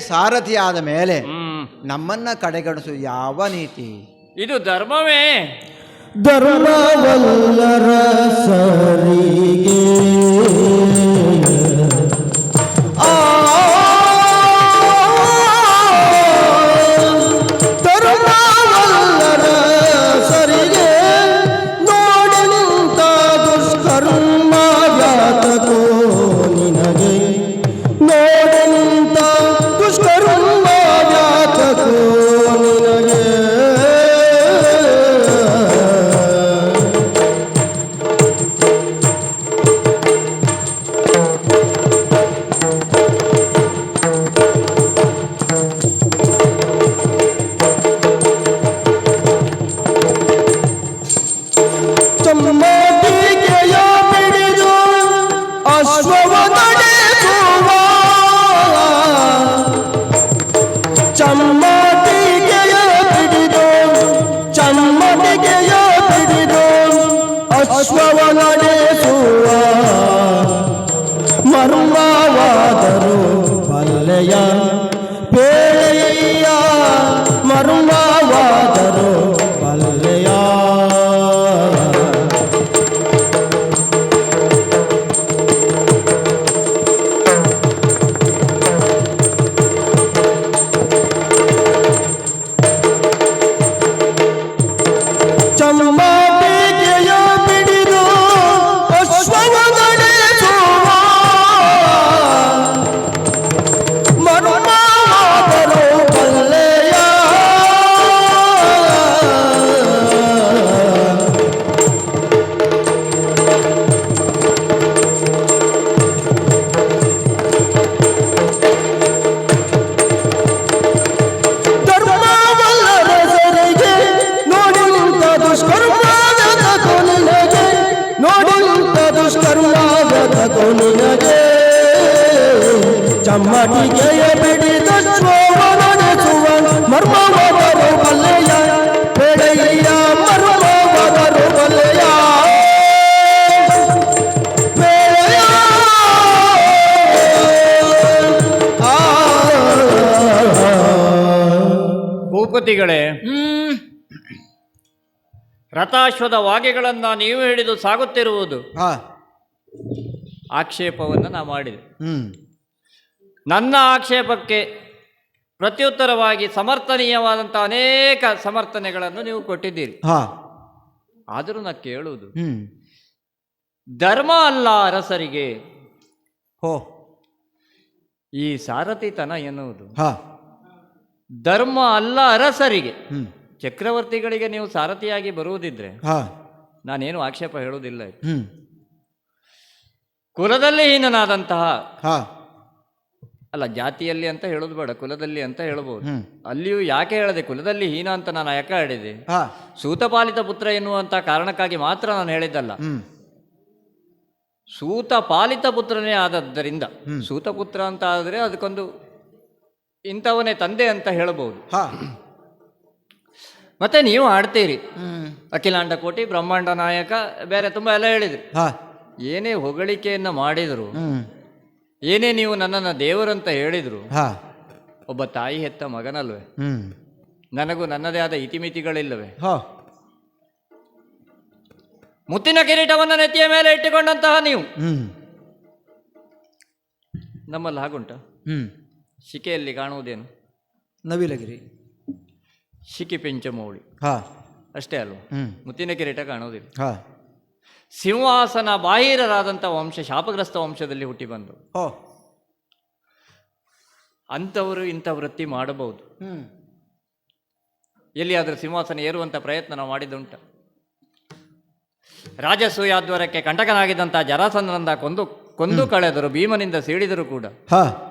ಸಾರಥಿಯಾದ ಮೇಲೆ ನಮ್ಮನ್ನ ಕಡೆಗಣಿಸು ಯಾವ ನೀತಿ? ಇದು ಧರ್ಮವೇ? ಧರ್ಮವಲ್ಲರ ಸರಿಗೆ ಧರ್ಮವಲ್ಲರ ಸರಿಗೆ ನೋಡಿ ನಿಂತ ದುಷ್ಕರ್ಮ ವ್ಯಾತಕೋ ನಿನಗೆ ನೋಡಿ ನಿಂತ ದುಷ್ಕರ್ಮ ವ್ಯಾತಕೋ ನಿನಗೆ ಚಮ್ಮಟಿಗೆಯ ಬಿಡಿದು ಅಶ್ವವ ನಡೆಸುವ ಚಮ್ಮಟಿಗೆಯ ಬಿಡಿದು ಚಮ್ಮಟಿಗೆಯ ಬಿಡಿದು ಅಶ್ವವ ನಡೆಸುವ ಮರ್ಮವಾದರು ಬಲ್ಲೆಯ ಬೇಳೆಯ ಮರ್ಮವಾದರು ಬಲ್ಲೆಯ ಚಮ್ಮಟಿಗೆಯ ಬಿಡಿದು ಅಶ್ವವ ನಡೆಸುವ ಮರ್ಮವಾದರು ಬಲ್ಲೆಯ ಧರ್ಮವಲ್ಲರ ಸರಿಗೆ ನೋಡಿ ನಿಂತ ದುಷ್ಕರ್ಮದ ನಿನಗೆ ನೋಡಿ ನಿಂತ ದುಷ್ಕರ್ಮದ ನಿನಗೆ ಚಮ್ಮಟಿಗೆಯ ಬಿಡಿದ ಶ್ರೋವ ನಡೆಸುವ ಮರ್ಮವಾದರು ಬಲ್ಲೆಯ ಬೆಳೆಯ ಮರ್ಮವಾದರು ಬಲ್ಲೆಯ ಬೆಳೆಯ ಭೂಪತಿಗಳೇ, ರಥಾಶ್ವದ ವಾಗೆಗಳನ್ನ ನೀವು ಹಿಡಿದು ಸಾಗುತ್ತಿರುವುದು ಆಕ್ಷೇಪವನ್ನು ನಾ ಮಾಡಿದೆ. ನನ್ನ ಆಕ್ಷೇಪಕ್ಕೆ ಪ್ರತ್ಯುತ್ತರವಾಗಿ ಸಮರ್ಥನೀಯವಾದಂಥ ಅನೇಕ ಸಮರ್ಥನೆಗಳನ್ನು ನೀವು ಕೊಟ್ಟಿದ್ದೀರಿ. ಆದರೂ ನಾ ಕೇಳುವುದು, ಧರ್ಮ ಅಲ್ಲ ಅರಸರಿಗೆ ಈ ಸಾರಥಿತನ ಎನ್ನುವುದು, ಧರ್ಮ ಅಲ್ಲ ಅರಸರಿಗೆ. ಚಕ್ರವರ್ತಿಗಳಿಗೆ ನೀವು ಸಾರಥಿಯಾಗಿ ಬರುವುದಿದ್ರೆ ನಾನೇನು ಆಕ್ಷೇಪ ಹೇಳುವುದಿಲ್ಲ. ಕುಲದಲ್ಲಿ ಹೀನನಾದಂತಹ, ಅಲ್ಲ ಜಾತಿಯಲ್ಲಿ ಅಂತ ಹೇಳೋದು ಬೇಡ, ಕುಲದಲ್ಲಿ ಅಂತ ಹೇಳಬಹುದು. ಅಲ್ಲಿಯೂ ಯಾಕೆ ಹೇಳದೆ ಕುಲದಲ್ಲಿ ಹೀನ ಅಂತ ನಾನು ಯಾಕೆ ಹೇಳಿದೆ? ಸೂತಪಾಲಿತ ಪುತ್ರ ಎನ್ನುವಂತ ಕಾರಣಕ್ಕಾಗಿ ಮಾತ್ರ ನಾನು ಹೇಳಿದ್ದಲ್ಲ. ಸೂತ ಪಾಲಿತ ಪುತ್ರನೇ ಆದದ್ದರಿಂದ, ಸೂತಪುತ್ರ ಅಂತ ಆದರೆ ಅದಕ್ಕೊಂದು ಇಂಥವನೇ ತಂದೆ ಅಂತ ಹೇಳಬಹುದು. ಮತ್ತೆ ನೀವು ಆಡ್ತೀರಿ ಅಖಿಲಾಂಡ ಕೋಟಿ ಬ್ರಹ್ಮಾಂಡ ನಾಯಕ, ಬೇರೆ ತುಂಬಾ ಎಲ್ಲ ಹೇಳಿದ್ರಿ. ಏನೇ ಹೊಗಳಿಕೆಯನ್ನ ಮಾಡಿದ್ರು, ಏನೇ ನೀವು ನನ್ನನ್ನು ದೇವರಂತ ಹೇಳಿದ್ರು, ಒಬ್ಬ ತಾಯಿ ಹೆತ್ತ ಮಗನಲ್ವೇ? ನನಗೂ ನನ್ನದೇ ಆದ ಇತಿಮಿತಿಗಳಿಲ್ಲವೇ? ಮುತ್ತಿನ ಕಿರೀಟವನ್ನು ನೆತ್ತಿಯ ಮೇಲೆ ಇಟ್ಟುಕೊಂಡಂತಹ ನೀವು, ನಮ್ಮಲ್ಲಿ ಹಾಗುಂಟ? ಶಿಕೆಯಲ್ಲಿ ಕಾಣುವುದೇನು? ನವಿಲಗಿರಿ, ಶಿಖಿ ಪೆಂಚಮೌಳಿ ಅಷ್ಟೇ ಅಲ್ವ? ಮುತ್ತಿನ ಕಿರೀಟ ಕಾಣುವುದಿಲ್ಲ. ಸಿಂಹಾಸನ ಬಾಹಿರರಾದಂಥ ವಂಶ, ಶಾಪಗ್ರಸ್ತ ವಂಶದಲ್ಲಿ ಹುಟ್ಟಿ ಬಂದು ಅಂಥವರು ಇಂಥ ವೃತ್ತಿ ಮಾಡಬಹುದು. ಎಲ್ಲಿಯಾದರೂ ಸಿಂಹಾಸನ ಏರುವಂಥ ಪ್ರಯತ್ನ ನಾವು ಮಾಡಿದ್ದುಂಟ. ರಾಜಸೂಯಾದ್ವರಕ್ಕೆ ಕಂಟಕನಾಗಿದ್ದಂಥ ಜರಾಸಂಧನಂದ ಕೊಂದು ಕಳೆದರು, ಭೀಮನಿಂದ ಸೀಳಿದರು ಕೂಡ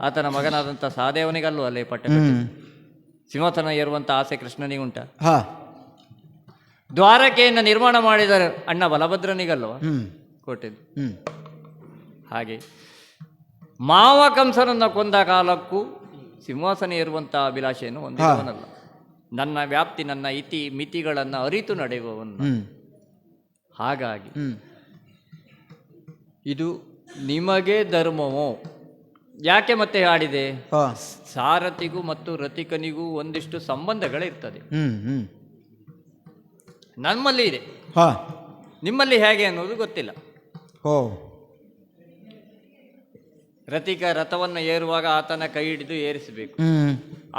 ಆತನ ಮಗನಾದಂಥ ಸಹದೇವನಿಗಲ್ಲೂ ಅಲ್ಲೇ ಪಟ್ಟ ಸಿಂಹಾಸನ ಏರುವಂಥ ಆಸೆ ಕೃಷ್ಣನಿಗುಂಟ. ದ್ವಾರಕೆಯನ್ನು ನಿರ್ಮಾಣ ಮಾಡಿದ ಅಣ್ಣ ಬಲಭದ್ರನಿಗಲ್ವ ಕೊಟ್ಟಿದ್ದು. ಹಾಗೆ ಮಾವ ಕಂಸನನ್ನು ಕೊಂದ ಕಾಲಕ್ಕೂ ಸಿಂಹಾಸನ ಏರುವಂಥ ಅಭಿಲಾಷೆಯನ್ನು ಹೊಂದಿದವನಲ್ಲ. ನನ್ನ ವ್ಯಾಪ್ತಿ, ನನ್ನ ಇತಿ ಮಿತಿಗಳನ್ನು ಅರಿತು ನಡೆಯುವವನು. ಹಾಗಾಗಿ ಇದು ನಿಮಗೆ ಧರ್ಮವೋ ಯಾಕೆ ಮತ್ತೆ ಆಡಿದೆ? ಹಾ ಸಾರಥಿಗೂ ಮತ್ತು ರಥಿಕನಿಗೂ ಒಂದಿಷ್ಟು ಸಂಬಂಧಗಳಿರ್ತದೆ. ನಮ್ಮಲ್ಲಿ ಇದೆ, ಹಾ ನಿಮ್ಮಲ್ಲಿ ಹೇಗೆ ಅನ್ನೋದು ಗೊತ್ತಿಲ್ಲ. ಓ ರಥಿಕ ರಥವನ್ನು ಏರುವಾಗ ಆತನ ಕೈ ಹಿಡಿದು ಏರಿಸಬೇಕು.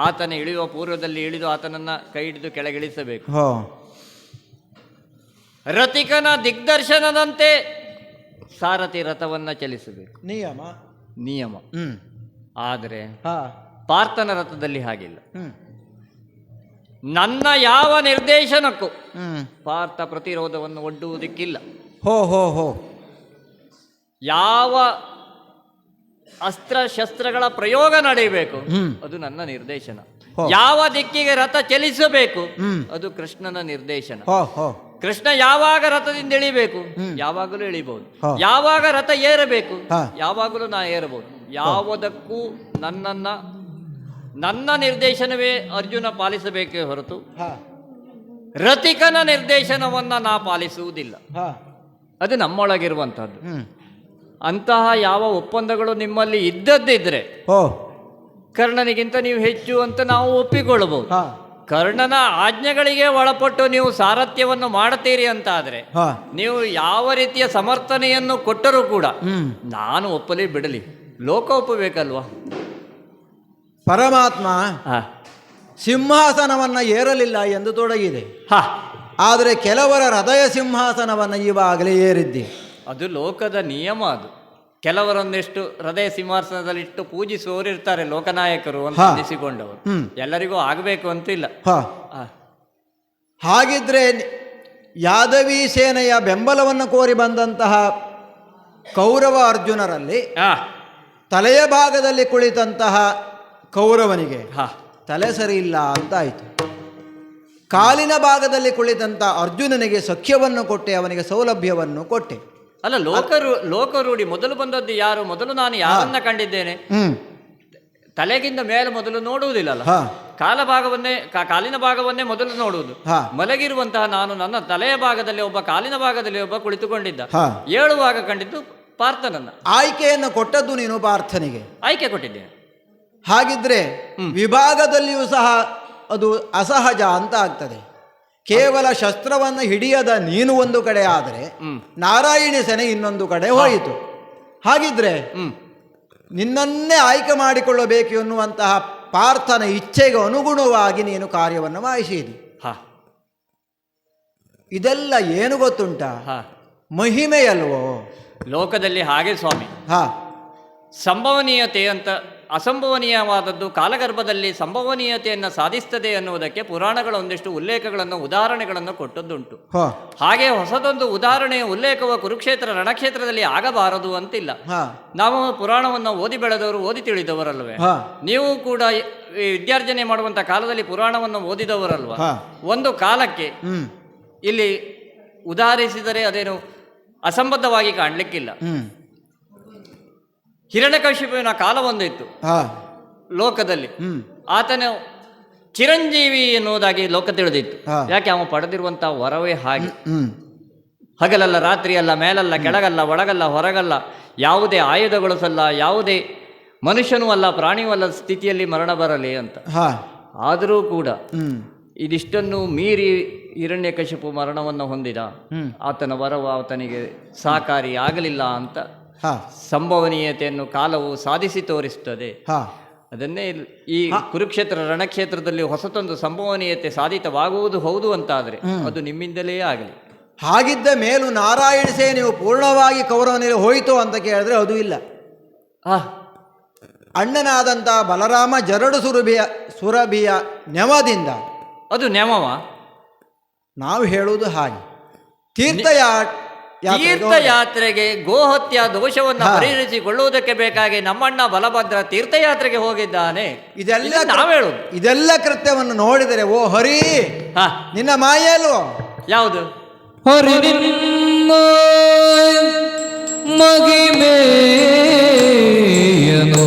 ಆತನ ಇಳಿಯುವ ಪೂರ್ವದಲ್ಲಿ ಇಳಿದು ಆತನನ್ನ ಕೈ ಹಿಡಿದು ಕೆಳಗಿಳಿಸಬೇಕು. ರಥಿಕನ ದಿಗ್ದರ್ಶನದಂತೆ ಸಾರಥಿ ರಥವನ್ನ ಚಲಿಸಬೇಕು. ನಿಯಮ. ಆದರೆ ಪಾರ್ಥನ ರಥದಲ್ಲಿ ಹಾಗಿಲ್ಲ. ನನ್ನ ಯಾವ ನಿರ್ದೇಶನಕ್ಕೂ ಪಾರ್ಥ ಪ್ರತಿರೋಧವನ್ನು ಒಡ್ಡುವುದಕ್ಕಿಲ್ಲ. ಯಾವ ಅಸ್ತ್ರಶಸ್ತ್ರಗಳ ಪ್ರಯೋಗ ನಡೆಯಬೇಕು ಅದು ನನ್ನ ನಿರ್ದೇಶನ. ಯಾವ ದಿಕ್ಕಿಗೆ ರಥ ಚಲಿಸಬೇಕು ಅದು ಕೃಷ್ಣನ ನಿರ್ದೇಶನ. ಕೃಷ್ಣ ಯಾವಾಗ ರಥದಿಂದ ಇಳಿಬೇಕು ಯಾವಾಗಲೂ ಇಳಿಬಹುದು, ಯಾವಾಗ ರಥ ಏರಬೇಕು ಯಾವಾಗಲೂ ನಾ ಏರಬಹುದು. ಯಾವುದಕ್ಕೂ ನನ್ನ ನಿರ್ದೇಶನವೇ ಅರ್ಜುನ ಪಾಲಿಸಬೇಕೇ ಹೊರತು ರಥಿಕನ ನಿರ್ದೇಶನವನ್ನ ನಾ ಪಾಲಿಸುವುದಿಲ್ಲ. ಅದು ನಮ್ಮೊಳಗಿರುವಂತಹದ್ದು. ಅಂತಹ ಯಾವ ಒಪ್ಪಂದಗಳು ನಿಮ್ಮಲ್ಲಿ ಇದ್ದದ್ದಿದ್ರೆ ಕರ್ಣನಿಗಿಂತ ನೀವು ಹೆಚ್ಚು ಅಂತ ನಾವು ಒಪ್ಪಿಕೊಳ್ಳಬಹುದು. ಕರ್ಣನ ಆಜ್ಞೆಗಳಿಗೆ ಒಳಪಟ್ಟು ನೀವು ಸಾರಥ್ಯವನ್ನು ಮಾಡುತ್ತೀರಿ ಅಂತ ಆದ್ರೆ ನೀವು ಯಾವ ರೀತಿಯ ಸಮರ್ಥನೆಯನ್ನು ಕೊಟ್ಟರೂ ಕೂಡ ನಾನು ಒಪ್ಪಲಿ ಬಿಡಲಿ, ಲೋಕ ಒಪ್ಪಬೇಕಲ್ವಾ? ಪರಮಾತ್ಮ ಸಿಂಹಾಸನವನ್ನ ಏರಲಿಲ್ಲ ಎಂದು ತೊಡಗಿದೆ. ಆದರೆ ಕೆಲವರ ಹೃದಯ ಸಿಂಹಾಸನವನ್ನು ಈವಾಗಲೇ ಏರಿದ್ದಿ. ಅದು ಲೋಕದ ನಿಯಮ. ಅದು ಕೆಲವರೊಂದಿಷ್ಟು ಹೃದಯ ಸಿಂಹಾಸನದಲ್ಲಿಟ್ಟು ಪೂಜಿಸುವವರು ಇರ್ತಾರೆ, ಲೋಕನಾಯಕರು ಅಂತ ಅನಿಸಿಕೊಂಡವರು. ಎಲ್ಲರಿಗೂ ಆಗಬೇಕು ಅಂತಿಲ್ಲ. ಹಾಗಿದ್ರೆ ಯಾದವಿ ಸೇನೆಯ ಬೆಂಬಲವನ್ನು ಕೋರಿ ಬಂದಂತಹ ಕೌರವ ಅರ್ಜುನರಲ್ಲಿ ತಲೆಯ ಭಾಗದಲ್ಲಿ ಕುಳಿತಂತಹ ಕೌರವನಿಗೆ ತಲೆ ಸರಿ ಇಲ್ಲ ಅಂತ ಆಯಿತು. ಕಾಲಿನ ಭಾಗದಲ್ಲಿ ಕುಳಿತಂತ ಅರ್ಜುನನಿಗೆ ಸಖ್ಯವನ್ನು ಕೊಟ್ಟೆ, ಅವನಿಗೆ ಸೌಲಭ್ಯವನ್ನು ಕೊಟ್ಟೆ. ಅಲ್ಲ, ಲೋಕರೂಢಿ ಮೊದಲು ಬಂದದ್ದು ಯಾರು? ಮೊದಲು ನಾನು ಯಾರನ್ನ ಕಂಡಿದ್ದೇನೆ? ತಲೆಗಿಂತ ಮೇಲೆ ಮೊದಲು ನೋಡುವುದಿಲ್ಲಲ್ಲ, ಕಾಲಿನ ಭಾಗವನ್ನೇ ಮೊದಲು ನೋಡುವುದು. ಮಲಗಿರುವಂತಹ ನಾನು ನನ್ನ ತಲೆಯ ಭಾಗದಲ್ಲಿ ಒಬ್ಬ, ಕಾಲಿನ ಭಾಗದಲ್ಲಿ ಒಬ್ಬ ಕುಳಿತುಕೊಂಡಿದ್ದ. ಏಳುವಾಗ ಕಂಡಿದ್ದು ಪಾರ್ಥನನ್ನ. ಆಯ್ಕೆಯನ್ನು ಕೊಟ್ಟದ್ದು ನೀನು ಪಾರ್ಥನಿಗೆ. ಆಯ್ಕೆ ಕೊಟ್ಟಿದ್ದೇನೆ. ಹಾಗಿದ್ರೆ ವಿಭಾಗದಲ್ಲಿಯೂ ಸಹ ಅದು ಅಸಹಜ ಅಂತ ಆಗ್ತದೆ. ಕೇವಲ ಶಸ್ತ್ರವನ್ನು ಹಿಡಿಯದ ನೀನು ಒಂದು ಕಡೆ ಆದರೆ ನಾರಾಯಣಿ ಸೇನೆ ಇನ್ನೊಂದು ಕಡೆ ಹೋಯಿತು. ಹಾಗಿದ್ರೆ ನಿನ್ನನ್ನೇ ಆಯ್ಕೆ ಮಾಡಿಕೊಳ್ಳಬೇಕು ಎನ್ನುವಂತಹ ಪಾರ್ಥನ ಇಚ್ಛೆಗೆ ಅನುಗುಣವಾಗಿ ನೀನು ಕಾರ್ಯವನ್ನು ಮಾಡಿಸಿದಿ. ಇದೆಲ್ಲ ಏನು ಗೊತ್ತುಂಟ? ಮಹಿಮೆಯಲ್ವೋ ಲೋಕದಲ್ಲಿ ಹಾಗೆ ಸ್ವಾಮಿ. ಸಂಭವನೀಯತೆ ಅಂತ ಅಸಂಭವನೀಯವಾದದ್ದು ಕಾಲಗರ್ಭದಲ್ಲಿ ಸಂಭವನೀಯತೆಯನ್ನು ಸಾಧಿಸ್ತದೆ ಅನ್ನುವುದಕ್ಕೆ ಪುರಾಣಗಳ ಒಂದಿಷ್ಟು ಉಲ್ಲೇಖಗಳನ್ನು, ಉದಾಹರಣೆಗಳನ್ನು ಕೊಟ್ಟದ್ದುಂಟು. ಹಾಗೆ ಹೊಸದೊಂದು ಉದಾಹರಣೆಯ ಉಲ್ಲೇಖವು ಕುರುಕ್ಷೇತ್ರ ರಣಕ್ಷೇತ್ರದಲ್ಲಿ ಆಗಬಾರದು ಅಂತಿಲ್ಲ. ನಾವು ಪುರಾಣವನ್ನು ಓದಿ ಬೆಳೆದವರು, ಓದಿ ತಿಳಿದವರಲ್ವೇ? ನೀವು ಕೂಡ ವಿದ್ಯಾರ್ಜನೆ ಮಾಡುವಂತ ಕಾಲದಲ್ಲಿ ಪುರಾಣವನ್ನು ಓದಿದವರಲ್ವ? ಒಂದು ಕಾಲಕ್ಕೆ ಇಲ್ಲಿ ಉದಾಹರಿಸಿದರೆ ಅದೇನು ಅಸಂಬದ್ಧವಾಗಿ ಕಾಣಲಿಕ್ಕಿಲ್ಲ. ಹಿರಣ್ಯಕಶಿಪುವಿನ ಕಾಲವೊಂದಿತ್ತು ಲೋಕದಲ್ಲಿ. ಆತನ ಚಿರಂಜೀವಿ ಎನ್ನುವುದಾಗಿ ಲೋಕ ತಿಳಿದಿತ್ತು. ಯಾಕೆ? ಅವನು ಪಡೆದಿರುವಂತಹ ವರವೇ ಹಾಗೆ. ಹಗಲಲ್ಲ, ರಾತ್ರಿಯಲ್ಲ, ಮೇಲಲ್ಲ, ಕೆಳಗಲ್ಲ, ಒಳಗಲ್ಲ, ಹೊರಗಲ್ಲ, ಯಾವುದೇ ಆಯುಧಗಳು ಸಲ್ಲ, ಯಾವುದೇ ಮನುಷ್ಯನೂ ಅಲ್ಲ, ಪ್ರಾಣಿಯೂ ಅಲ್ಲ ಸ್ಥಿತಿಯಲ್ಲಿ ಮರಣ ಬರಲಿ ಅಂತ. ಆದರೂ ಕೂಡ ಇದಿಷ್ಟನ್ನು ಮೀರಿ ಹಿರಣ್ಯಕಶಿಪು ಮರಣವನ್ನು ಹೊಂದಿದ. ಆತನ ವರವು ಆತನಿಗೆ ಸಹಕಾರಿ ಆಗಲಿಲ್ಲ ಅಂತ ಸಂಭವನೀಯತೆಯನ್ನು ಕಾಲವು ಸಾಧಿಸಿ ತೋರಿಸುತ್ತದೆ. ಅದನ್ನೇ ಈ ಕುರುಕ್ಷೇತ್ರ ರಣಕ್ಷೇತ್ರದಲ್ಲಿ ಹೊಸತೊಂದು ಸಂಭವನೀಯತೆ ಸಾಧಿತವಾಗುವುದು ಹೌದು ಅಂತಾದರೆ ಅದು ನಿಮ್ಮಿಂದಲೇ ಆಗಲಿ. ಹಾಗಿದ್ದ ಮೇಲೂ ನಾರಾಯಣ ಸೇನೆಯು ಪೂರ್ಣವಾಗಿ ಕೌರವನಿಗೆ ಹೋಯಿತು ಅಂತ ಕೇಳಿದ್ರೆ ಅದು ಇಲ್ಲ. ಅಣ್ಣನಾದಂಥ ಬಲರಾಮ ಜರಡು ಸುರಭಿಯ ನೆವದಿಂದ, ಅದು ನೆವವ ನಾವು ಹೇಳುವುದು ಹಾಗೆ. ತೀರ್ಥಯಾತ್ರೆಗೆ ಗೋಹತ್ಯ ದೋಷವನ್ನು ಪರಿಹರಿಸಿಕೊಳ್ಳುವುದಕ್ಕೆ ಬೇಕಾಗಿ ನಮ್ಮಣ್ಣ ಬಲಭದ್ರ ತೀರ್ಥಯಾತ್ರೆಗೆ ಹೋಗಿದ್ದಾನೆ. ಇದೆಲ್ಲ ಕೃತ್ಯವನ್ನು ನೋಡಿದರೆ ಓ ಹರಿ, ನಿನ್ನ ಮಾಯೆ ಅಲ್ವೋ? ಯಾವುದು? ಹರಿ ಮಗಿಮೆಯನು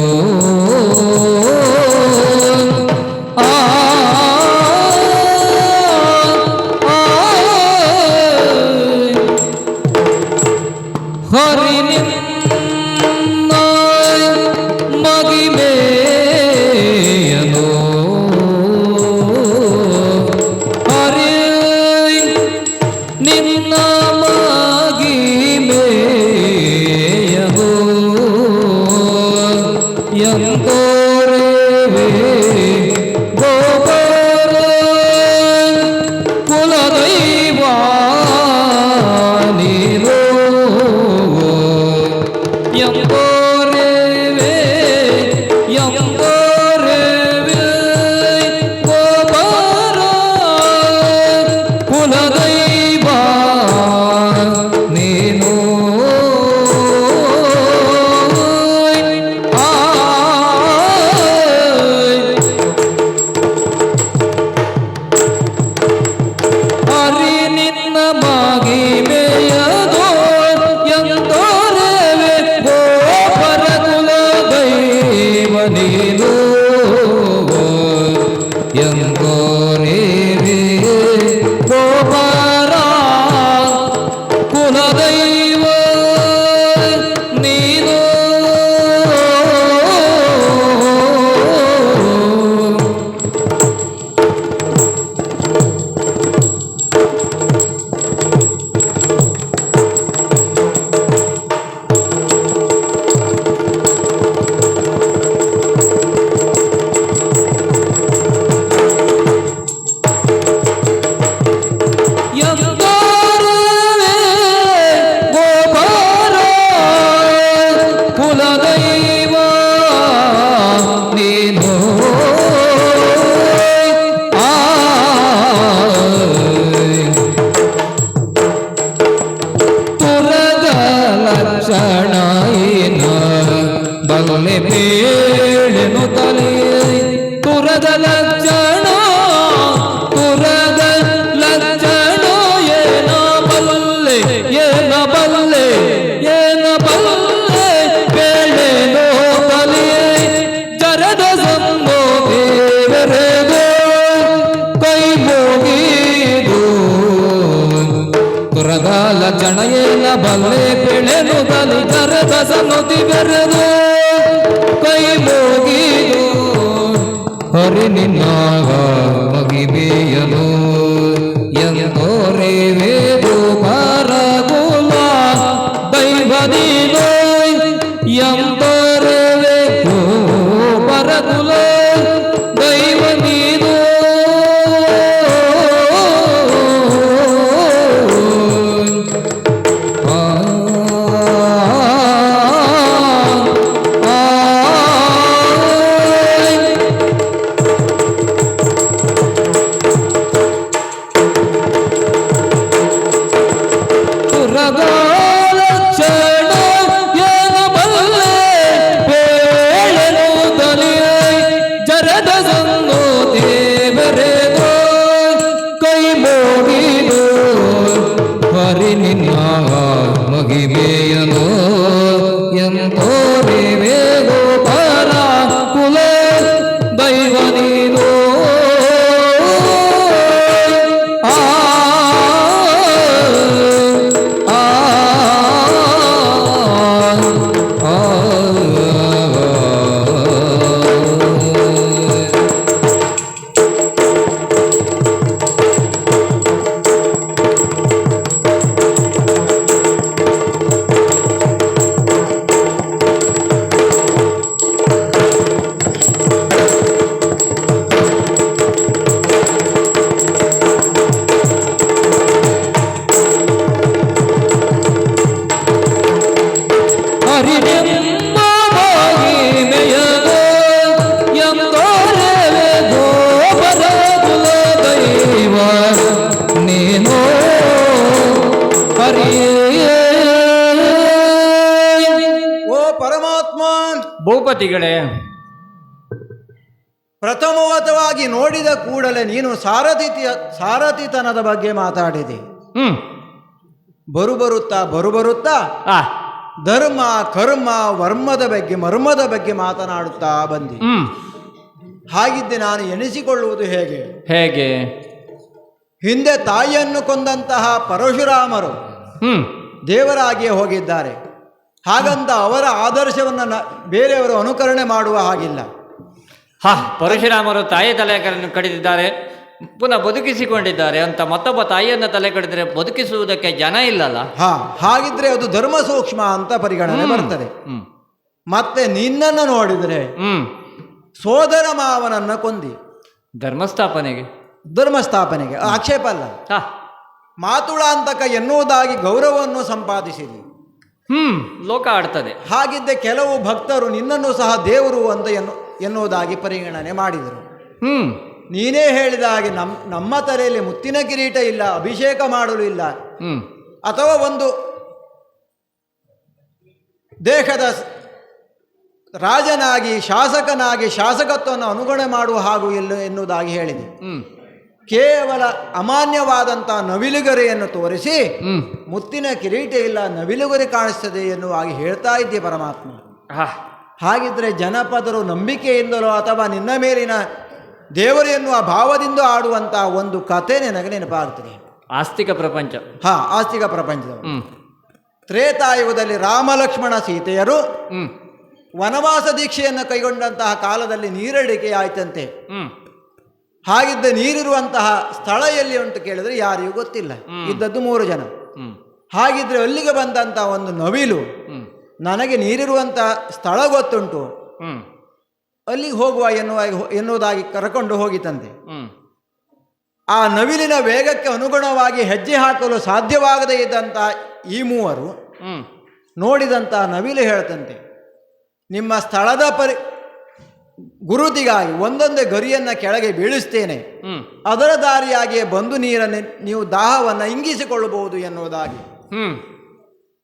ಹರಿ ನಿನ್ನ ಮಗ ಗೋಪುರ ಕುಲದೈವ ನೀನು ಎಂಬೋರೆವೆ ಎಂಬೋರೆವೆ ಗೋಪುರ ಕುಲದೈವ ನೀನು ಹರಿ ನಿನ್ನ ಮಗಿಮೆಯದೋ ಎಂದೋರೆವೆ ಗೋಪರ ಕುಲದೈವ ನೀನು ಎಂದೋರೆವೆ ಗೋಪರ ಕುಲದೈವ ನೀನು ಎಂದೋರೆವೆ ಗೋಪರ ಕುಲದೈವ ನೀನು ತುರದ ಲಕ್ಷಣ ಏನ ಬಲ್ಲೆ ಬೇಳೆನು ತಲೆ ತುರದ ಲಕ್ಷಣ ತುರದ ಲಕ್ಷಣ ಏನ ಬಲ್ಲೆ ಏನ ಬಲ್ಲೆ ಏನ ಬಲ್ಲೆ ಬೇಳೆನೋ ತಲೆ ಜರದ ಸಂಗೋ ದೇವರೆಗೋ ಕೈ ಮುಗಿದು ತುರದ ಲಕ್ಷಣ ಏನ ಬಲ್ಲೆ ಬೇಳೆನು ತಲೆ ಜರದ ಸಂಗತಿ ಬೆರೆದು ಕೈ ಮುಗಿದು ಹರಿ ನಿನ್ನ ಮಗಿಮೆಯನು ಎಂದೋರೆವೆ ಗೋಪರ ಕುಲ ದೈವ ನೀನು ಎಂದೋರೆವೆ ಗೋಪರ ಕುಲ ದೈವ ನೀನು ಲಕ್ಷಣ ಏನ ಬಲ್ಲೆ ಬೇಳೆನು ತಲೆ ಜರದ ಸಂಗೋ ದೇವರೆಗೋ ಕೈ ಮೋಗಿದು ಹರಿ ನಿನ್ನ ಮಗಿಮೆಯನು ಎಂತೋರೆವೆ ಗೋಪರ ಕುಲ ದೈವ ನೀನು ಹರಿನೆಂಬ ಮಹಿಮೆಯನು ಎಂದೋರೆವೆ ಗೋಪರ ಕುಲದೈವ ನೀನು ಹರಿಯೇ ಓ ಪರಮಾತ್ಮ, ಭೂಪತಿಗಳೇ, ಪ್ರಥಮವತವಾಗಿ ನೋಡಿದ ಕೂಡಲೇ ನೀನು ಸಾರಥಿತನದ ಬಗ್ಗೆ ಮಾತಾಡಿದೆ. ಬರುಬರುತ್ತಾ ಆ ಧರ್ಮ ಕರ್ಮ ಮರ್ಮದ ಬಗ್ಗೆ ಮಾತನಾಡುತ್ತಾ ಬಂದಿ. ಹಾಗಿದ್ದೆ ನಾನು ಎನಿಸಿಕೊಳ್ಳುವುದು ಹೇಗೆ? ಹೇಗೆ? ಹಿಂದೆ ತಾಯಿಯನ್ನು ಕೊಂದಂತಹ ಪರಶುರಾಮರು ದೇವರಾಗಿಯೇ ಹೋಗಿದ್ದಾರೆ. ಹಾಗಂತ ಅವರ ಆದರ್ಶವನ್ನು ಬೇರೆಯವರು ಅನುಕರಣೆ ಮಾಡುವ ಹಾಗಿಲ್ಲ. ಪರಶುರಾಮರು ತಾಯಿ ತಲೆ ಕಡಿದಿದ್ದಾರೆ, ಪುನಃ ಬದುಕಿಸಿಕೊಂಡಿದ್ದಾರೆ ಅಂತ ಮತ್ತೊಬ್ಬ ತಾಯಿಯನ್ನು ತಲೆ ಕಡಿದರೆ ಬದುಕಿಸುವುದಕ್ಕೆ ಜನ ಇಲ್ಲಲ್ಲ. ಹಾಗಿದ್ರೆ ಅದು ಧರ್ಮ ಸೂಕ್ಷ್ಮ ಅಂತ ಪರಿಗಣನೆ ಬರ್ತದೆ. ಮತ್ತೆ ನಿನ್ನನ್ನು ನೋಡಿದರೆ ಸೋದರ ಮಾವನನ್ನು ಕೊಂದಿ. ಧರ್ಮಸ್ಥಾಪನೆಗೆ, ಧರ್ಮಸ್ಥಾಪನೆಗೆ ಆಕ್ಷೇಪ ಅಲ್ಲ. ಹಾ, ಮಾತುಳಾಂತಕ ಎನ್ನುವುದಾಗಿ ಗೌರವವನ್ನು ಸಂಪಾದಿಸಿದಿ. ಲೋಕ ಆಡ್ತದೆ. ಹಾಗಿದ್ದೆ ಕೆಲವು ಭಕ್ತರು ನಿನ್ನನ್ನು ಸಹ ದೇವರು ಅಂತ ಎನ್ನುವುದಾಗಿ ಪರಿಗಣನೆ ಮಾಡಿದರು. ನೀನೇ ಹೇಳಿದ ಹಾಗೆ ನಮ್ಮ ತಲೆಯಲ್ಲಿ ಮುತ್ತಿನ ಕಿರೀಟ ಇಲ್ಲ, ಅಭಿಷೇಕ ಮಾಡಲು ಇಲ್ಲ, ಅಥವಾ ಒಂದು ದೇಶದ ರಾಜನಾಗಿ ಶಾಸಕನಾಗಿ ಶಾಸಕತ್ವವನ್ನು ಅನುಗುಣೆ ಮಾಡುವ ಹಾಗೂ ಇಲ್ಲ ಎನ್ನುವುದಾಗಿ ಹೇಳಿದೆ. ಕೇವಲ ಅಮಾನ್ಯವಾದಂಥ ನವಿಲುಗರೆಯನ್ನು ತೋರಿಸಿ ಮುತ್ತಿನ ಕಿರೀಟ ಇಲ್ಲ, ನವಿಲುಗರೆ ಕಾಣಿಸ್ತದೆ ಎನ್ನುವಾಗಿ ಹೇಳ್ತಾ ಇದ್ದೆ ಪರಮಾತ್ಮ. ಹಾಗಿದ್ರೆ ಜನಪದರು ನಂಬಿಕೆಯಿಂದಲೋ ಅಥವಾ ನಿನ್ನ ಮೇಲಿನ ದೇವರು ಎನ್ನುವ ಭಾವದಿಂದ ಆಡುವಂಥ ಒಂದು ಕತೆ ನನಗೆ ನೆನಪಾಗ್ತದೆ. ಆಸ್ತಿಕ ಪ್ರಪಂಚ. ಆಸ್ತಿಕ ಪ್ರಪಂಚದವರು ತ್ರೇತಾಯುಗದಲ್ಲಿ ರಾಮ ಲಕ್ಷ್ಮಣ ಸೀತೆಯರು ವನವಾಸ ದೀಕ್ಷೆಯನ್ನು ಕೈಗೊಂಡಂತಹ ಕಾಲದಲ್ಲಿ ನೀರಡಿಕೆ ಆಯ್ತಂತೆ. ಹಾಗಿದ್ದ ನೀರಿರುವಂತಹ ಸ್ಥಳ ಎಲ್ಲಿ ಉಂಟು ಕೇಳಿದ್ರೆ ಯಾರಿಗೂ ಗೊತ್ತಿಲ್ಲ. ಇದ್ದದ್ದು 3 ಜನ. ಹಾಗಿದ್ರೆ ಅಲ್ಲಿಗೆ ಬಂದಂತ ಒಂದು ನವಿಲು ನನಗೆ ನೀರಿರುವಂತಹ ಸ್ಥಳ ಗೊತ್ತುಂಟು, ಅಲ್ಲಿಗೆ ಹೋಗುವ ಎನ್ನುವುದಾಗಿ ಕರ್ಕೊಂಡು ಹೋಗಿತಂತೆ. ಆ ನವಿಲಿನ ವೇಗಕ್ಕೆ ಅನುಗುಣವಾಗಿ ಹೆಜ್ಜೆ ಹಾಕಲು ಸಾಧ್ಯವಾಗದೇ ಇದ್ದಂಥ ಈ ಮೂವರು ನೋಡಿದಂಥ ನವಿಲು ಹೇಳ್ತಂತೆ, ನಿಮ್ಮ ಸ್ಥಳದ ಗುರುತಿಗಾಗಿ ಒಂದೊಂದೇ ಗರಿಯನ್ನು ಕೆಳಗೆ ಬೀಳಿಸ್ತೇನೆ, ಅದರ ದಾರಿಯಾಗಿಯೇ ಬಂದು ನೀರನ್ನು ನೀವು ದಾಹವನ್ನು ಇಂಗಿಸಿಕೊಳ್ಳಬಹುದು ಎನ್ನುವುದಾಗಿ.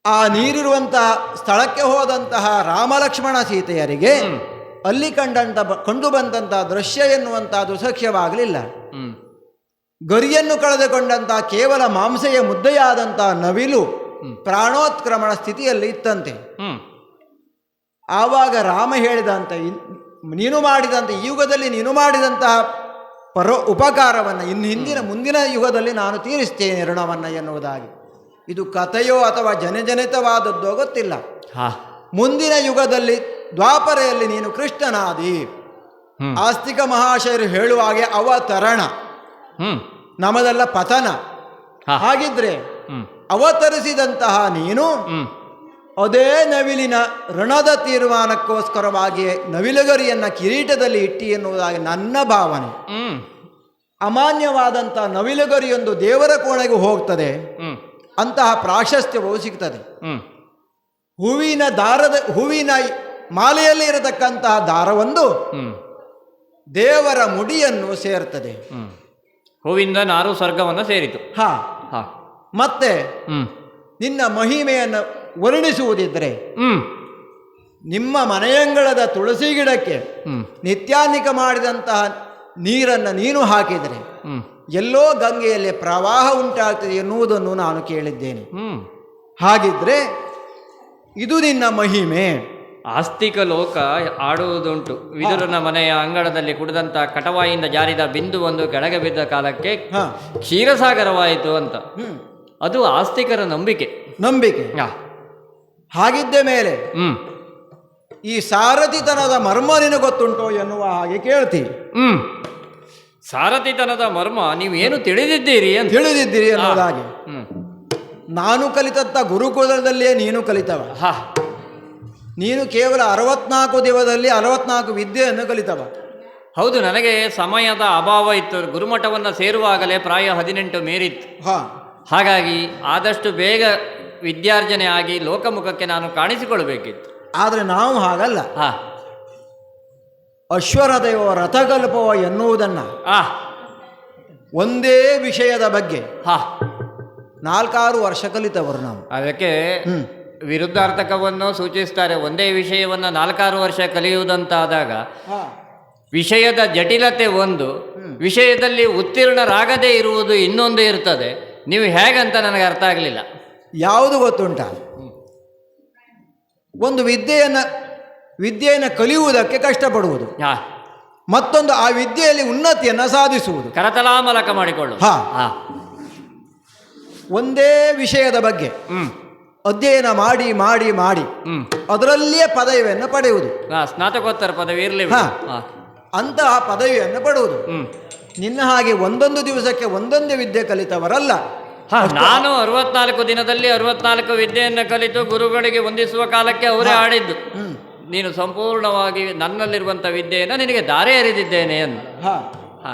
ಆ ನೀರಿರುವಂತಹ ಸ್ಥಳಕ್ಕೆ ಹೋದಂತಹ ರಾಮಲಕ್ಷ್ಮಣ ಸೀತೆಯರಿಗೆ ಅಲ್ಲಿ ಕಂಡು ಬಂದಂತಹ ದೃಶ್ಯ ಎನ್ನುವಂತಹದ್ದು ಸಖ್ಯವಾಗಲಿಲ್ಲ. ಗರಿಯನ್ನು ಕಳೆದುಕೊಂಡಂತಹ ಕೇವಲ ಮಾಂಸೆಯ ಮುದ್ದೆಯಾದಂತಹ ನವಿಲು ಪ್ರಾಣೋತ್ಕ್ರಮಣ ಸ್ಥಿತಿಯಲ್ಲಿ ಇತ್ತಂತೆ. ಆವಾಗ ರಾಮ ಹೇಳಿದಂತೆ, ನೀನು ಮಾಡಿದಂತೆ ಈ ಯುಗದಲ್ಲಿ ನೀನು ಮಾಡಿದಂತಹ ಉಪಕಾರವನ್ನು ಹಿಂದಿನ ಮುಂದಿನ ಯುಗದಲ್ಲಿ ನಾನು ತೀರಿಸ್ತೇನೆ ಋಣವನ್ನು ಎನ್ನುವುದಾಗಿ. ಇದು ಕಥೆಯೋ ಅಥವಾ ಜನಜನಿತವಾದದ್ದೋ ಗೊತ್ತಿಲ್ಲ. ಮುಂದಿನ ಯುಗದಲ್ಲಿ ದ್ವಾಪರೆಯಲ್ಲಿ ನೀನು ಕೃಷ್ಣನಾದಿ. ಆಸ್ತಿಕ ಮಹಾಶಯರು ಹೇಳುವ ಹಾಗೆ ಅವತರಣ, ನಮ್ಮದೆಲ್ಲ ಪತನ. ಹಾಗಿದ್ರೆ ಅವತರಿಸಿದಂತಹ ನೀನು ಅದೇ ನವಿಲಿನ ಋಣದ ತೀರ್ಮಾನಕ್ಕೋಸ್ಕರವಾಗಿಯೇ ನವಿಲುಗರಿಯನ್ನ ಕಿರೀಟದಲ್ಲಿ ಇಟ್ಟಿ ಎನ್ನುವುದಾಗಿ ನನ್ನ ಭಾವನೆ. ಅಮಾನ್ಯವಾದಂಥ ನವಿಲುಗರಿಯೊಂದು ದೇವರ ಕೋಣೆಗೂ ಹೋಗ್ತದೆ, ಅಂತಹ ಪ್ರಾಶಸ್ತ್ಯವೂ ಸಿಗ್ತದೆ. ಹೂವಿನ ಮಾಲೆಯಲ್ಲಿ ಇರತಕ್ಕಂತಹ ದಾರವೊಂದು ದೇವರ ಮುಡಿಯನ್ನು ಸೇರ್ತದೆ. ಹೂವಿಂದ ನಾರು ಸ್ವರ್ಗವನ್ನು ಸೇರಿತು. ಮತ್ತೆ ನಿನ್ನ ಮಹಿಮೆಯನ್ನು ವರ್ಣಿಸುವುದಿದ್ರೆ ನಿಮ್ಮ ಮನೆಯಂಗಳದ ತುಳಸಿ ಗಿಡಕ್ಕೆ ನಿತ್ಯಾನಿಕ ಮಾಡಿದಂತಹ ನೀರನ್ನು ನೀನು ಹಾಕಿದರೆ ಎಲ್ಲೋ ಗಂಗೆಯಲ್ಲಿ ಪ್ರವಾಹ ಉಂಟಾಗ್ತದೆ ಎನ್ನುವುದನ್ನು ನಾನು ಕೇಳಿದ್ದೇನೆ. ಹಾಗಿದ್ರೆ ಇದು ನಿನ್ನ ಮಹಿಮೆ. ಆಸ್ತಿಕ ಲೋಕ ಆಡುವುದುಂಟು. ವಿದುರನ ಮನೆಯ ಅಂಗಳದಲ್ಲಿ ಕುಡಿದಂತ ಕಟವಾಯಿಂದ ಜಾರಿದ ಬಿಂದು ಒಂದು ಕೆಳಗೆ ಬಿದ್ದ ಕಾಲಕ್ಕೆ ಕ್ಷೀರಸಾಗರವಾಯಿತು ಅಂತ. ಅದು ಆಸ್ತಿಕರ ನಂಬಿಕೆ. ಹಾಗಿದ್ದ ಮೇಲೆ ಈ ಸಾರಥಿತನದ ಮರ್ಮ ನಿನಗೆ ಗೊತ್ತುಂಟೋ ಎನ್ನುವ ಹಾಗೆ ಕೇಳ್ತಿ. ಸಾರಥಿತನದ ಮರ್ಮ ನೀವೇನು ತಿಳಿದಿದ್ದೀರಿ ಅನ್ನೋದಾಗಿ. ನಾನು ಕಲಿತಂತ ಗುರುಕುಲದಲ್ಲಿಯೇ ನೀನು ಕಲಿತವ. ನೀನು ಕೇವಲ 64 ದಿವಸದಲ್ಲಿ 64 ವಿದ್ಯೆಯನ್ನು ಕಲಿತವ. ಹೌದು, ನನಗೆ ಸಮಯದ ಅಭಾವ ಇತ್ತು. ಗುರುಮಠವನ್ನು ಸೇರುವಾಗಲೇ ಪ್ರಾಯ 18 ಮೀರಿತ್ತು. ಹಾಗಾಗಿ ಆದಷ್ಟು ಬೇಗ ವಿದ್ಯಾರ್ಜನೆ ಆಗಿ ಲೋಕಮುಖಕ್ಕೆ ನಾನು ಕಾಣಿಸಿಕೊಳ್ಬೇಕಿತ್ತು. ಆದರೆ ನಾವು ಹಾಗಲ್ಲ. ಅಶ್ವರಥವೋ ರಥಕಲ್ಪವೋ ಎನ್ನುವುದನ್ನು ಒಂದೇ ವಿಷಯದ ಬಗ್ಗೆ 4-6 ವರ್ಷ ಕಲಿತವರು ನಾವು. ಅದಕ್ಕೆ ವಿರುದ್ಧಾರ್ಥಕವನ್ನು ಸೂಚಿಸ್ತಾರೆ. ಒಂದೇ ವಿಷಯವನ್ನು 4-6 ವರ್ಷ ಕಲಿಯುವುದಂತಾದಾಗ ವಿಷಯದ ಜಟಿಲತೆ ಒಂದು, ವಿಷಯದಲ್ಲಿ ಉತ್ತೀರ್ಣರಾಗದೇ ಇರುವುದು ಇನ್ನೊಂದು ಇರ್ತದೆ. ನೀವು ಹೇಗಂತ ನನಗೆ ಅರ್ಥ ಆಗಲಿಲ್ಲ. ಯಾವುದು ಗೊತ್ತುಂಟ, ಒಂದು ವಿದ್ಯೆಯನ್ನು ಕಲಿಯುವುದಕ್ಕೆ ಕಷ್ಟಪಡುವುದು, ಮತ್ತೊಂದು ಆ ವಿದ್ಯೆಯಲ್ಲಿ ಉನ್ನತಿಯನ್ನು ಸಾಧಿಸುವುದು, ಕರತಲಾಮಲಕ ಮಾಡಿಕೊಳ್ಳು. ಒಂದೇ ವಿಷಯದ ಬಗ್ಗೆ ಅಧ್ಯಯನ ಮಾಡಿ ಮಾಡಿ ಮಾಡಿ ಅದರಲ್ಲಿಯೇ ಪದವಿಯನ್ನು ಪಡೆಯುವುದು. ಸ್ನಾತಕೋತ್ತರ ಪದವಿ ಇರಲಿ, ಅಂತಹ ಪದವಿಯನ್ನು ಪಡೆಯುವುದು. ನಿನ್ನ ಹಾಗೆ ಒಂದೊಂದು ದಿವಸಕ್ಕೆ ಒಂದೊಂದೇ ವಿದ್ಯೆ ಕಲಿತವರಲ್ಲ. ನಾನು 64 ದಿನದಲ್ಲಿ 64 ವಿದ್ಯೆಯನ್ನು ಕಲಿತು ಗುರುಗಳಿಗೆ ವಂದಿಸುವ ಕಾಲಕ್ಕೆ ಅವರೇ ಆಡಿದ್ದು. ನೀನು ಸಂಪೂರ್ಣವಾಗಿ ನನ್ನಲ್ಲಿರುವಂಥ ವಿದ್ಯೆಯನ್ನು ನಿನಗೆ ದಾರೆ ಎರೆದಿದ್ದೇನೆ ಎಂದು. ಹಾ ಹಾ.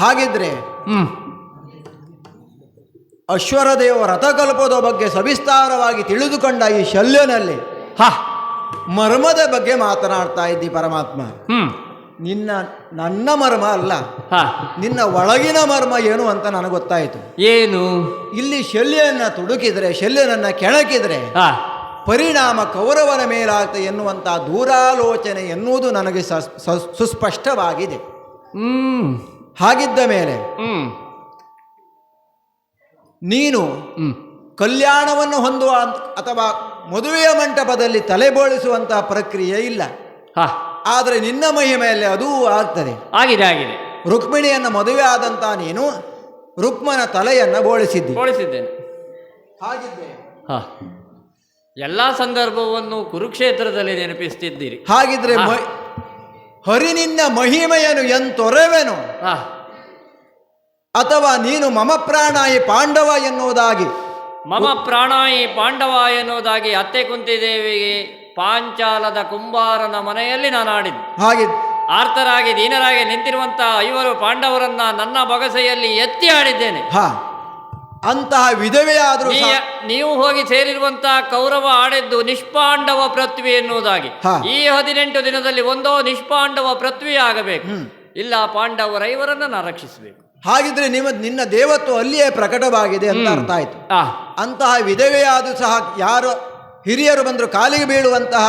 ಹಾಗಿದ್ರೆ ಹ್ಮ್ ಅಶ್ವರದೇವ ರಥಕಲ್ಪದ ಬಗ್ಗೆ ಸವಿಸ್ತಾರವಾಗಿ ತಿಳಿದುಕೊಂಡ ಈ ಶಲ್ಯನಲ್ಲಿ ಹಾ ಮರ್ಮದ ಬಗ್ಗೆ ಮಾತನಾಡ್ತಾ ಇದ್ದಿ ಪರಮಾತ್ಮ. ಹ್ಮ್ ನನ್ನ ಮರ್ಮ ಅಲ್ಲ, ಹಾ ನಿನ್ನ ಒಳಗಿನ ಮರ್ಮ ಏನು ಅಂತ ನನಗೆ ಗೊತ್ತಾಯಿತು. ಏನು? ಇಲ್ಲಿ ಶಲ್ಯನ ತುಡುಕಿದ್ರೆ, ಶಲ್ಯನನ್ನ ಕೆಣಕಿದ್ರೆ ಹಾ ಪರಿಣಾಮ ಕೌರವನ ಮೇಲಾಗ್ತದೆ ಎನ್ನುವಂಥ ದೂರಾಲೋಚನೆ ಎನ್ನುವುದು ನನಗೆ ಸುಸ್ಪಷ್ಟವಾಗಿದೆ. ಹ್ಮ್ ಹಾಗಿದ್ದ ಮೇಲೆ ಹ್ಮ್ ನೀನು ಹ್ಮ್ ಕಲ್ಯಾಣವನ್ನು ಹೊಂದುವ ಅಥವಾ ಮದುವೆಯ ಮಂಟಪದಲ್ಲಿ ತಲೆಬೋಳಿಸುವಂತಹ ಪ್ರಕ್ರಿಯೆ ಇಲ್ಲ. ಹಾ ಆದರೆ ನಿನ್ನ ಮಹಿಮೆಯಲ್ಲಿ ಅದೂ ಆಗ್ತದೆ. ಆಗಿದೆ ಆಗಿದೆ. ರುಕ್ಮಿಣಿಯನ್ನು ಮದುವೆ ಆದಂತ ನೀನು ರುಕ್ಮನ ತಲೆಯನ್ನು ಬೋಳಿಸಿದ್ದಿ. ಬೋಳಿಸಿದ್ದೇನೆ. ಹಾಗಿದ್ದೆ ಹಾ ಎಲ್ಲ ಸಂದರ್ಭವನ್ನು ಕುರುಕ್ಷೇತ್ರದಲ್ಲಿ ನೆನಪಿಸ್ತಿದ್ದೀರಿ. ಹಾಗಿದ್ರೆ ಹರಿ ನಿನ್ನ ಮಹಿಮೆಯನ್ನು ಎಂತೊರೆವೆನು, ಹಾ ಅಥವಾ ನೀನು ಮಮ ಪ್ರಾಣಾಯಿ ಪಾಂಡವ ಎನ್ನುವುದಾಗಿ ಮಮ ಪ್ರಾಣಾಯಿ ಪಾಂಡವ ಎನ್ನುವುದಾಗಿ ಅತ್ತೆ ಕುಂತಿದೇವಿಗೆ ಪಾಂಚಾಲದ ಕುಂಬಾರನ ಮನೆಯಲ್ಲಿ ನಾನು ಆಡಿದ್ದೆ. ಹಾಗೆ ಆರ್ತರಾಗಿ ದೀನರಾಗಿ ನಿಂತಿರುವಂಥ ಐವರು ಪಾಂಡವರನ್ನ ನನ್ನ ಬೊಗಸೆಯಲ್ಲಿ ಎತ್ತಿ ಆಡಿದ್ದೇನೆ. ಹಾ ಅಂತಹ ವಿಧವೆಯಾದರೂ ನೀವು ಹೋಗಿ ಸೇರಿರುವಂತಹ ಕೌರವ ಆಡಿದ್ದು ನಿಷ್ಪಾಂಡವ ಪೃಥ್ವಿ ಎನ್ನುವುದಾಗಿ. ಈ 18 ದಿನದಲ್ಲಿ ಒಂದೋ ನಿಷ್ಪಾಂಡವ ಪೃಥ್ವಿ ಆಗಬೇಕು, ಇಲ್ಲ ಪಾಂಡವರೈವರನ್ನ ನಾನು ರಕ್ಷಿಸಬೇಕು. ಹಾಗಿದ್ರೆ ನಿನ್ನ ದೇವತ್ವ ಅಲ್ಲಿಯೇ ಪ್ರಕಟವಾಗಿದೆ ಅಂತ ಅರ್ಥ ಆಯ್ತು. ಅಂತಹ ವಿಧವೆಯಾದರೂ ಸಹ ಯಾರು ಹಿರಿಯರು ಬಂದರೂ ಕಾಲಿಗೆ ಬೀಳುವಂತಹ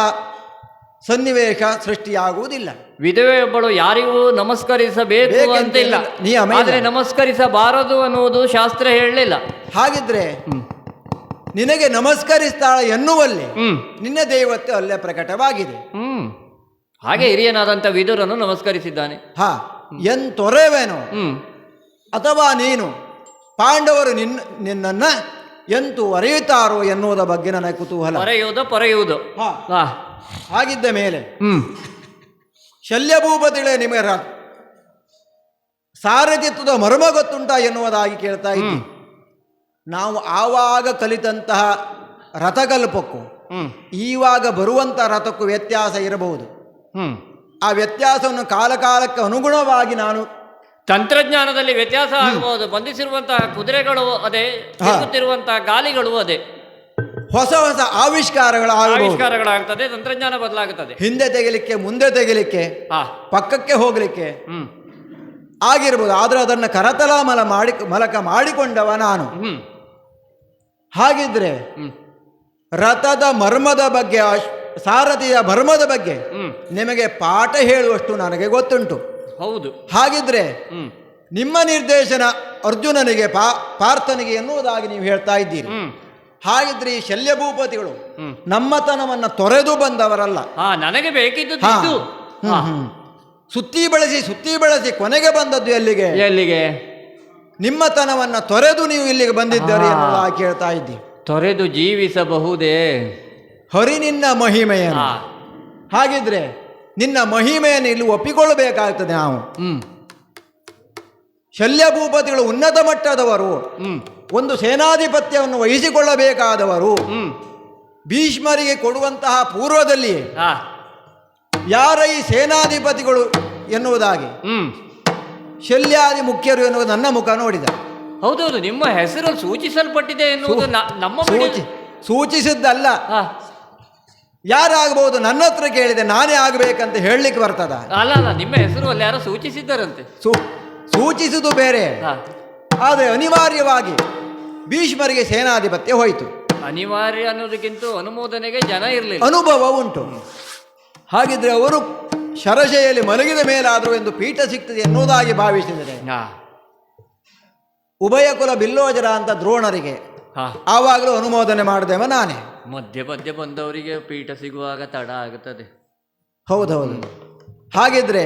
ಸನ್ನಿವೇಶ ಸೃಷ್ಟಿಯಾಗುವುದಿಲ್ಲ. ವಿಧವೆಯೊಬ್ಬಳು ಯಾರಿಗೂ ನಮಸ್ಕರಿಸಬೇಕು ಅಂತಿಲ್ಲ, ಆದರೆ ನಮಸ್ಕರಿಸಬಾರದು ಅನ್ನುವುದು ಶಾಸ್ತ್ರ ಹೇಳಲಿಲ್ಲ. ಹಾಗಿದ್ರೆ ನಿನಗೆ ನಮಸ್ಕರಿಸ್ತಾಳ ಎನ್ನುವಲ್ಲಿ ನಿನ್ನ ದೈವತ್ವ ಅಲ್ಲೇ ಪ್ರಕಟವಾಗಿದೆ. ಹಾಗೆ ಹಿರಿಯನಾದಂಥ ವಿದುರನು ನಮಸ್ಕರಿಸಿದ್ದಾನೆ. ಹಾ ಎಂತೊರೆವೇನು, ಅಥವಾ ನೀನು ಪಾಂಡವರು ನಿನ್ನನ್ನ ಎಂತೂ ಒರೆಯುತ್ತಾರೋ ಎನ್ನುವುದ ಬಗ್ಗೆ ನನಗೆ ಕುತೂಹಲ. ಪೊರೆಯುವುದು. ಹಾಗಿದ್ದ ಮೇಲೆ ಶಲ್ಯಭೂಪತಿಗಳೇ ನಿಮಗೆ ಸಾರಥಿತ್ವದ ಮರ್ಮ ಗೊತ್ತುಂಟ ಎನ್ನುವುದಾಗಿ ಕೇಳ್ತಾ ಇದ್ದಿ. ನಾವು ಆವಾಗ ಕಲಿತಂತಹ ರಥಕಲ್ಪಕ್ಕೂ ಈವಾಗ ಬರುವಂತಹ ರಥಕ್ಕೂ ವ್ಯತ್ಯಾಸ ಇರಬಹುದು. ಆ ವ್ಯತ್ಯಾಸವನ್ನು ಕಾಲಕಾಲಕ್ಕೆ ಅನುಗುಣವಾಗಿ ನಾನು ತಂತ್ರಜ್ಞಾನದಲ್ಲಿ ವ್ಯತ್ಯಾಸ ಆಗಬಹುದು. ಬಂಧಿಸಿರುವಂತಹ ಕುದುರೆಗಳು ಅದೇ, ತಿರುಗುತ್ತಿರುವಂತಹ ಗಾಲಿಗಳು ಅದೇ, ಹೊಸ ಹೊಸ ಆವಿಷ್ಕಾರಗಳಾಗ್ತದೆ. ತಂತ್ರಜ್ಞಾನ ಬದಲಾಗುತ್ತದೆ. ಹಿಂದೆ ತೆಗಿಲಿಕ್ಕೆ, ಮುಂದೆ ತೆಗಿಲಿಕ್ಕೆ, ಪಕ್ಕಕ್ಕೆ ಹೋಗ್ಲಿಕ್ಕೆ ಆಗಿರ್ಬೋದು. ಆದ್ರೆ ಅದನ್ನು ಕರತಲ ಮಲಕ ಮಾಡಿಕೊಂಡವ ನಾನು. ಹಾಗಿದ್ರೆ ರಥದ ಮರ್ಮದ ಬಗ್ಗೆ, ಸಾರಥಿಯ ಮರ್ಮದ ಬಗ್ಗೆ ನಿಮಗೆ ಪಾಠ ಹೇಳುವಷ್ಟು ನನಗೆ ಗೊತ್ತುಂಟು. ಹೌದು. ಹಾಗಿದ್ರೆ ನಿಮ್ಮ ನಿರ್ದೇಶನ ಅರ್ಜುನನಿಗೆ ಪಾರ್ಥನಿಗೆ ಎನ್ನುವುದಾಗಿ ನೀವು ಹೇಳ್ತಾ ಇದ್ದೀರಿ. ಹಾಗಿದ್ರೆ ಈ ಶಲ್ಯಭೂಪತಿಗಳು ನಮ್ಮತನವನ್ನ ತೊರೆದು ಬಂದವರಲ್ಲ. ನನಗೆ ಬೇಕಿದ್ದು ಸುತ್ತಿ ಬಳಸಿ ಕೊನೆಗೆ ಬಂದದ್ದು ಎಲ್ಲಿಗೆ? ನಿಮ್ಮತನವನ್ನ ತೊರೆದು ನೀವು ಇಲ್ಲಿಗೆ ಬಂದಿದ್ದೀರಿ ಎನ್ನುವುದಾಗಿ ಕೇಳ್ತಾ ಇದ್ದೀವಿ. ತೊರೆದು ಜೀವಿಸಬಹುದೇ ಹರಿ ನಿನ್ನ ಮಹಿಮೆಯನ್ನು. ಹಾಗಿದ್ರೆ ನಿನ್ನ ಮಹಿಮೆಯನ್ನು ಇಲ್ಲಿ ಒಪ್ಪಿಕೊಳ್ಳಬೇಕಾಗ್ತದೆ ನಾವು. ಶಲ್ಯಭೂಪತಿಗಳು ಉನ್ನತ ಮಟ್ಟದವರು, ಒಂದು ಸೇನಾಧಿಪತ್ಯವನ್ನು ವಹಿಸಿಕೊಳ್ಳಬೇಕಾದವರು. ಭೀಷ್ಮರಿಗೆ ಕೊಡುವಂತಹ ಪೂರ್ವದಲ್ಲಿಯೇ ಯಾರ ಈ ಸೇನಾಧಿಪತಿಗಳು ಎನ್ನುವುದಾಗಿ ಶಲ್ಯಾದಿ ಮುಖ್ಯರು ಎನ್ನುವುದು ನನ್ನ ಮುಖ ನೋಡಿದ. ಹೌದೌದು, ನಿಮ್ಮ ಹೆಸರು ಸೂಚಿಸಲ್ಪಟ್ಟಿದೆ ಎನ್ನುವುದು ನಮ್ಮ ಸೂಚಿಸಿದ್ದಲ್ಲ. ಯಾರಾಗಬಹುದು? ನನ್ನ ಹತ್ರ ಕೇಳಿದೆ, ನಾನೇ ಆಗಬೇಕಂತ ಹೇಳಲಿಕ್ಕೆ ಬರ್ತದ? ಅಲ್ಲ, ನಿಮ್ಮ ಹೆಸರು ಅಲ್ಲಿ ಯಾರೋ ಸೂಚಿಸಿದ್ದಾರಂತೆ. ಸೂಚಿಸುವುದು ಬೇರೆ, ಆದರೆ ಅನಿವಾರ್ಯವಾಗಿ ಭೀಷ್ಮರಿಗೆ ಸೇನಾಧಿಪತ್ಯ ಹೋಯಿತು. ಅನಿವಾರ್ಯ ಅನ್ನೋದಕ್ಕಿಂತ ಅನುಮೋದನೆಗೆ ಜನ ಇರಲಿಲ್ಲ, ಅನುಭವ ಉಂಟು. ಹಾಗಿದ್ರೆ ಅವರು ಶರಶೆಯಲ್ಲಿ ಮಲಗಿದ ಮೇಲಾದರೂ ಎಂದು ಪೀಠ ಸಿಗ್ತದೆ ಎನ್ನುವುದಾಗಿ ಭಾವಿಸಿದರೆ ಉಭಯ ಕುಲ ಬಿಲ್ಲೋಜರ ಅಂತ ದ್ರೋಣರಿಗೆ ಆವಾಗಲೂ ಅನುಮೋದನೆ ಮಾಡಿದೆವ ನಾನೇ. ಮಧ್ಯೆ ಬಂದವರಿಗೆ ಪೀಠ ಸಿಗುವಾಗ ತಡ ಆಗುತ್ತದೆ. ಹೌದೌದು. ಹಾಗಿದ್ರೆ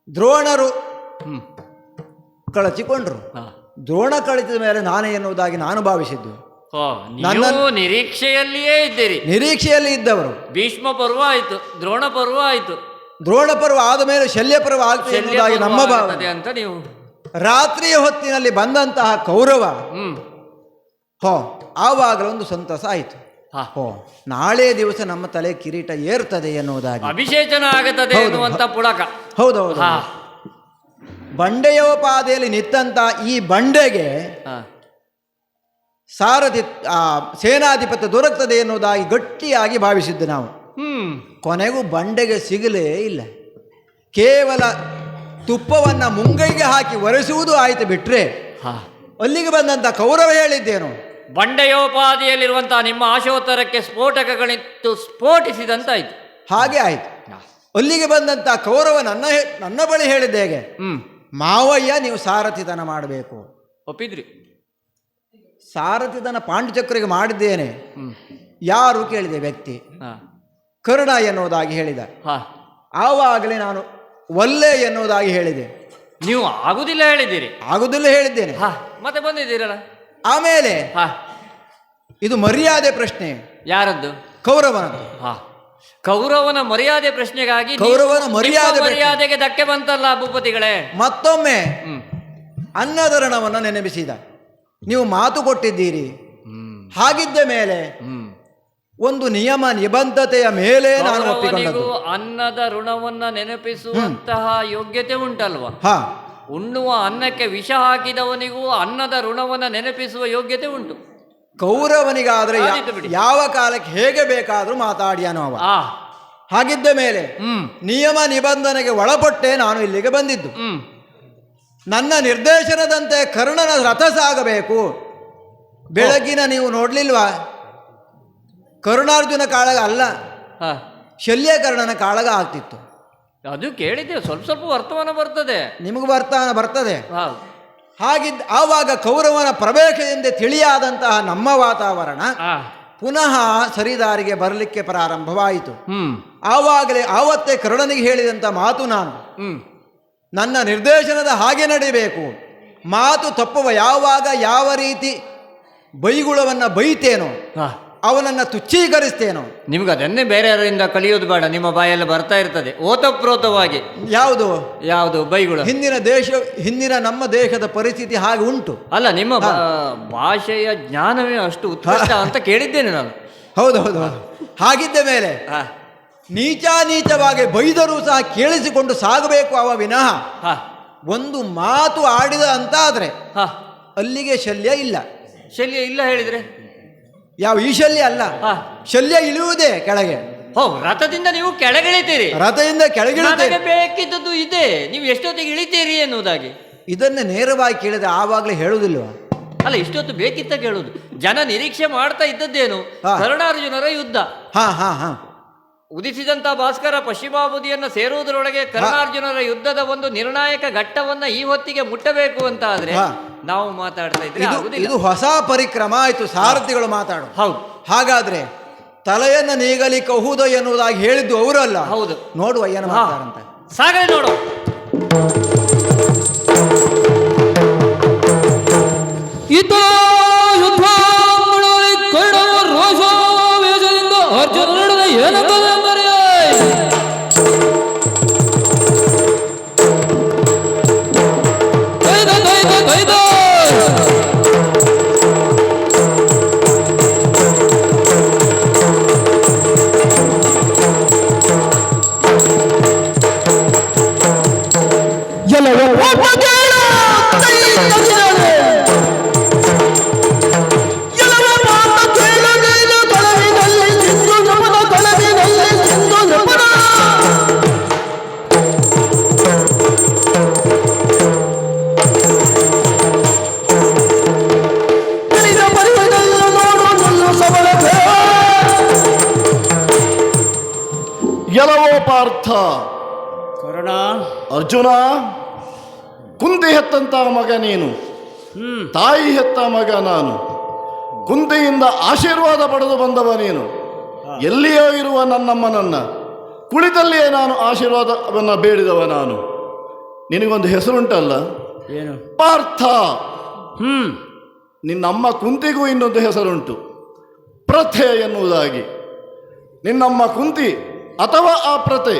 ದ್ರೋಣರು ಕಳಚಿಕೊಂಡ್ರು. ದ್ರೋಣ ಕಳಿಸಿದ ಮೇಲೆ ನಾನೇ ಎನ್ನುವುದಾಗಿ ನಾನು ಭಾವಿಸಿದ್ದು. ನನ್ನ ನಿರೀಕ್ಷೆಯಲ್ಲಿಯೇ ಇದ್ದೀರಿ. ನಿರೀಕ್ಷೆಯಲ್ಲಿ ಇದ್ದವರು. ಭೀಷ್ಮ ಪರ್ವ ಆಯಿತು, ದ್ರೋಣ ಪರ್ವ ಆಯಿತು, ದ್ರೋಣ ಪರ್ವ ಆದ ಮೇಲೆ ಶಲ್ಯ ಪರ್ವ ಆಗ್ತದೆ ಎನ್ನುವುದಾಗಿ ನಮ್ಮ ಭಾವನೆ ಅಂತ. ನೀವು ರಾತ್ರಿಯ ಹೊತ್ತಿನಲ್ಲಿ ಬಂದಂತಹ ಕೌರವ ಆವಾಗಲೂ ಒಂದು ಸಂತಸ ಆಯಿತು. ಹಾ. ಓ ನಾಳೆ ದಿವಸ ನಮ್ಮ ತಲೆ ಕಿರೀಟ ಏರ್ತದೆ ಎನ್ನುವುದಾಗಿ. ಅಭಿಷೇಚನ ಆಗತ್ತದೆ ಹೌದು. ಎನ್ನುವಂತ ಪುಳಕ. ಹೌದೌದು. ಹಾ. ಬಂಡೆಯೋಪಾದಿಯಲ್ಲಿ ನಿಂತಂತ ಈ ಬಂಡೆಗೆ ಹಾ. ಸಾರಥಿ ಸೇನಾಧಿಪತ್ಯ ದೊರಕ್ತದೆ ಎನ್ನುವುದಾಗಿ ಗಟ್ಟಿಯಾಗಿ ಭಾವಿಸಿದ್ದು ನಾವು. ಕೊನೆಗೂ ಬಂಡೆಗೆ ಸಿಗಲೇ ಇಲ್ಲ. ಕೇವಲ ತುಪ್ಪವನ್ನು ಮುಂಗೈಗೆ ಹಾಕಿ ಒರೆಸುವುದು ಆಯಿತು ಬಿಟ್ರೆ ಹಾ. ಅಲ್ಲಿಗೆ ಬಂದಂತ ಕೌರವ ಹೇಳಿದ್ದೇನು, ಬಂಡೆಯೋಪಾದಿಯಲ್ಲಿರುವಂತಹ ನಿಮ್ಮ ಆಶೋತ್ತರಕ್ಕೆ ಸ್ಫೋಟಕಗಳಿತ್ತು ಸ್ಫೋಟಿಸಿದಂತಾಯ್ತು. ಹಾಗೆ ಆಯಿತು. ಅಲ್ಲಿಗೆ ಬಂದಂತ ಕೌರವ ನನ್ನ ಬಳಿ ಹೇಳಿದ್ದ ಹೇಗೆ, ಹ್ಮ್ ಮಾವಯ್ಯ ನೀವು ಸಾರಥಿತನ ಮಾಡಬೇಕು. ಒಪ್ಪಿದ್ರಿ. ಸಾರಥಿತನ ಪಾಂಡುಚಕ್ರಿಗೆ ಮಾಡಿದ್ದೇನೆ. ಯಾರು ಕೇಳಿದೆ ವ್ಯಕ್ತಿ, ಹಾ. ಕರ್ಣ ಎನ್ನುವುದಾಗಿ ಹೇಳಿದ. ಹಾ. ಆವಾಗಲೇ ನಾನು ಒಲ್ಲೆ ಎನ್ನುವುದಾಗಿ ಹೇಳಿದೆ. ನೀವು ಆಗುದಿಲ್ಲ ಹೇಳಿದ್ದೀರಿ. ಆಗುದಿಲ್ಲ ಹೇಳಿದ್ದೇನೆ. ಹಾ. ಮತ್ತೆ ಬಂದಿದ್ದೀರಲ್ಲ. ಆಮೇಲೆ ಹಾ. ಇದು ಮರ್ಯಾದೆ ಪ್ರಶ್ನೆ. ಯಾರದ್ದು? ಕೌರವನದ್ದು. ಹಾ. ಕೌರವನ ಮರ್ಯಾದೆ ಪ್ರಶ್ನೆಗಾಗಿ ಕೌರವನ ಮರ್ಯಾದೆ ಮರ್ಯಾದೆಗೆ ಧಕ್ಕೆ ಬಂತಲ್ಲ ಭೂಪತಿಗಳೇ. ಮತ್ತೊಮ್ಮೆ ಅನ್ನದರಣವನ್ನು ನೆನಪಿಸಿದ. ನೀವು ಮಾತು ಕೊಟ್ಟಿದ್ದೀರಿ, ಹಾಗಿದ್ದ ಮೇಲೆ ಒಂದು ನಿಯಮ ನಿಬಂಧತೆಯ ಮೇಲೆ ನಾನು ಒಪ್ಪಿಕೊಂಡದ್ದು. ಅನ್ನದ ಋಣವನ್ನ ನೆನಪಿಸುವಂತಹ ಯೋಗ್ಯತೆ ಉಂಟಲ್ವಾ? ಹಾ. ಉಣ್ಣುವ ಅನ್ನಕ್ಕೆ ವಿಷ ಹಾಕಿದವನಿಗೂ ಅನ್ನದ ಋಣವನ್ನ ನೆನಪಿಸುವ ಯೋಗ್ಯತೆ ಉಂಟು. ಕೌರವನಿಗಾದ್ರೆ ಆದೀತು ಬಿಡಿ. ಯಾವ ಕಾಲಕ್ಕೆ ಹೇಗೆ ಬೇಕಾದ್ರೂ ಮಾತಾಡಿಯಾನು ಅವ. ಆ. ಹಾಗಿದ್ದ ಮೇಲೆ ನಿಯಮ ನಿಬಂಧನೆಗೆ ಒಳಪಟ್ಟೆ ನಾನು ಇಲ್ಲಿಗೆ ಬಂದಿದ್ದು. ನನ್ನ ನಿರ್ದೇಶನದಂತೆ ಕರ್ಣನ ರಥ ಸಾಗಬೇಕು. ಬೆಳಗಿನ ನೀವು ನೋಡ್ಲಿಲ್ವಾ, ಕರುಣಾರ್ಜುನ ಕಾಳಗ ಅಲ್ಲ, ಹಾ. ಶಲ್ಯಕರ್ಣನ ಕಾಳಗ ಆಗ್ತಿತ್ತು. ಅದು ಕೇಳಿದ್ದೇವೆ, ಸ್ವಲ್ಪ ಸ್ವಲ್ಪ ವರ್ತಮಾನ ಬರ್ತದೆ. ನಿಮಗೂ ಬರ್ತದೆ. ಹಾ. ಆವಾಗ ಕೌರವನ ಪ್ರವೇಶದಿಂದ ತಿಳಿಯಾದಂತಹ ನಮ್ಮ ವಾತಾವರಣ ಪುನಃ ಸರಿದಾರಿಗೆ ಬರಲಿಕ್ಕೆ ಪ್ರಾರಂಭವಾಯಿತು. ಆವತ್ತೇ ಕರ್ಣನಿಗೆ ಹೇಳಿದಂಥ ಮಾತು ನಾನು, ನನ್ನ ನಿರ್ದೇಶನದ ಹಾಗೆ ನಡಿಬೇಕು. ಮಾತು ತಪ್ಪುವ ಯಾವಾಗ ಯಾವ ರೀತಿ ಬೈಗುಳವನ್ನು ಬೈತೇನೋ, ಅವನನ್ನು ತುಚ್ಛೀಕರಿಸ್ತೇನೋ. ನಿಮ್ಗೆ ಅದನ್ನೇ ಬೇರೆ ಯಾರಿಂದ ಕಲಿಯೋದು ಬೇಡ, ನಿಮ್ಮ ಬಾಯಲ್ಲಿ ಬರ್ತಾ ಇರ್ತದೆ ಓತಪ್ರೋತವಾಗಿ. ಯಾವುದು ಬೈಗುಳ? ಹಿಂದಿನ ನಮ್ಮ ದೇಶದ ಪರಿಸ್ಥಿತಿ ಹಾಗೆ ಉಂಟು. ಅಲ್ಲ, ನಿಮ್ಮ ಭಾಷೆಯ ಜ್ಞಾನವೇ ಅಷ್ಟು ಉತ್ಕೃಷ್ಟ ಅಂತ ಕೇಳಿದ್ದೇನೆ ನಾನು. ಹೌದೌದು. ಹಾಗಿದ್ದ ಮೇಲೆ ನೀಚವಾಗಿ ಬೈದರೂ ಸಹ ಕೇಳಿಸಿಕೊಂಡು ಸಾಗಬೇಕು ಅವ ವಿನಃ ಒಂದು ಮಾತು ಆಡಿದ ಅಂತಾದ್ರೆ ಅಲ್ಲಿಗೆ ಶಲ್ಯ ಇಲ್ಲ. ಶಲ್ಯ ಇಲ್ಲ ಹೇಳಿದ್ರೆ ಯಾವ ಈ ಶಲ್ಯ ಅಲ್ಲ, ಶಲ್ಯ ಇಳಿಯುವುದೇ ಕೆಳಗೆ. ರಥದಿಂದ ನೀವು ಕೆಳಗಿಳಿತೀರಿ. ರಥದಿಂದ ಕೆಳಗಿಳಿತೀರಿ. ಬೇಕಿದ್ದದ್ದು ಇದೆ, ನೀವು ಎಷ್ಟೊತ್ತಿಗೆ ಇಳಿತೀರಿ ಎನ್ನುವುದಾಗಿ. ಇದನ್ನೇ ನೇರವಾಗಿ ಕೇಳಿದ್ರೆ ಆವಾಗಲೇ ಹೇಳುವುದಿಲ್ವಾ? ಅಲ್ಲ, ಇಷ್ಟೊತ್ತು ಬೇಕಿತ್ತ ಕೇಳುವುದು. ಜನ ನಿರೀಕ್ಷೆ ಮಾಡ್ತಾ ಇದ್ದದ್ದೇನು? ಕರ್ಣಾರ್ಜುನರ ಯುದ್ಧ. ಉದಿಸಿದಂತ ಭಾಸ್ಕರ ಪಶ್ಚಿಮಾಬುದಿಯನ್ನು ಸೇರುವುದರೊಳಗೆ ಕರ್ಣಾರ್ಜುನರ ಯುದ್ಧದ ಒಂದು ನಿರ್ಣಾಯಕ ಘಟ್ಟವನ್ನ ಈ ಹೊತ್ತಿಗೆ ಮುಟ್ಟಬೇಕು ಅಂತ ಆದ್ರೆ ನಾವು ಮಾತಾಡ್ತಾ ಇದ್ರೆ ಇದು ಹೊಸ ಪರಿಕ್ರಮ ಆಯ್ತು. ಸಾರಥಿಗಳು ಮಾತಾಡು. ಹೌದು. ಹಾಗಾದ್ರೆ ತಲೆಯನ್ನ ನೀಗಲಿ ಕಹುದ ಎನ್ನುವುದಾಗಿ ಹೇಳಿದ್ದು ಅವರಲ್ಲ. ಹೌದು. ನೋಡುವ ಏನು ಮಾಡ್ತಾರಂತ. ಸಾಗಲಿ ನೋಡು. ಅರ್ಜುನ ನಡೆದ ಏನಂತದೆ ಅಂದರೆ ಪಾರ್ಥ, ಕರ್ಣ, ಅರ್ಜುನ, ಕುಂತಿ ಹೆತ್ತಂತ ಮಗ ನೀನು, ತಾಯಿ ಹೆತ್ತ ಮಗ ನಾನು. ಕುಂತಿಯಿಂದ ಆಶೀರ್ವಾದ ಪಡೆದು ಬಂದವ ನೀನು. ಎಲ್ಲಿಯೋ ಇರುವ ನನ್ನಮ್ಮನನ್ನ ಕುಳಿತಲ್ಲಿಯೇ ನಾನು ಆಶೀರ್ವಾದವನ್ನು ಬೇಡಿದವ ನಾನು. ನಿನಗೊಂದು ಹೆಸರುಂಟಲ್ಲ, ಏನು? ಪಾರ್ಥ. ನಿನ್ನಮ್ಮ ಕುಂತಿಗೂ ಇನ್ನೊಂದು ಹೆಸರುಂಟು, ಪ್ರಥೆ ಎನ್ನುವುದಾಗಿ. ನಿನ್ನಮ್ಮ ಕುಂತಿ ಅಥವಾ ಆ ಪ್ರತೆ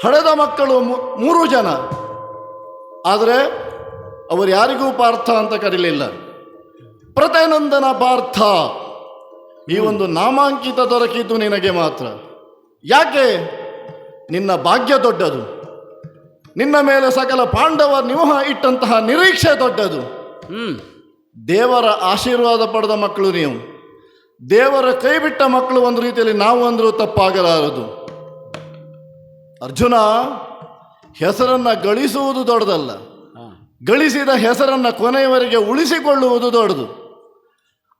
ಹಡೆದ ಮಕ್ಕಳು 3 ಜನ. ಆದರೆ ಅವರು ಯಾರಿಗೂ ಪಾರ್ಥ ಅಂತ ಕರೀಲಿಲ್ಲ. ಪ್ರತೆನಂದನ ಪಾರ್ಥ. ಈ ಒಂದು ನಾಮಾಂಕಿತ ದೊರಕಿದ್ದು ನಿನಗೆ ಮಾತ್ರ. ಯಾಕೆ? ನಿನ್ನ ಭಾಗ್ಯ ದೊಡ್ಡದು, ನಿನ್ನ ಮೇಲೆ ಸಕಲ ಪಾಂಡವ ನಿಮೋಹ ಇಟ್ಟಂತಹ ನಿರೀಕ್ಷೆ ದೊಡ್ಡದು. ದೇವರ ಆಶೀರ್ವಾದ ಪಡೆದ ಮಕ್ಕಳು ನೀವು, ದೇವರ ಕೈ ಬಿಟ್ಟ ಮಕ್ಕಳು ಒಂದು ರೀತಿಯಲ್ಲಿ ನಾವು ಅಂದರೂ ತಪ್ಪಾಗಲಾರದು. ಅರ್ಜುನ, ಹೆಸರನ್ನು ಗಳಿಸುವುದು ದೊಡ್ಡದಲ್ಲ, ಗಳಿಸಿದ ಹೆಸರನ್ನು ಕೊನೆಯವರೆಗೆ ಉಳಿಸಿಕೊಳ್ಳುವುದು ದೊಡ್ಡದು.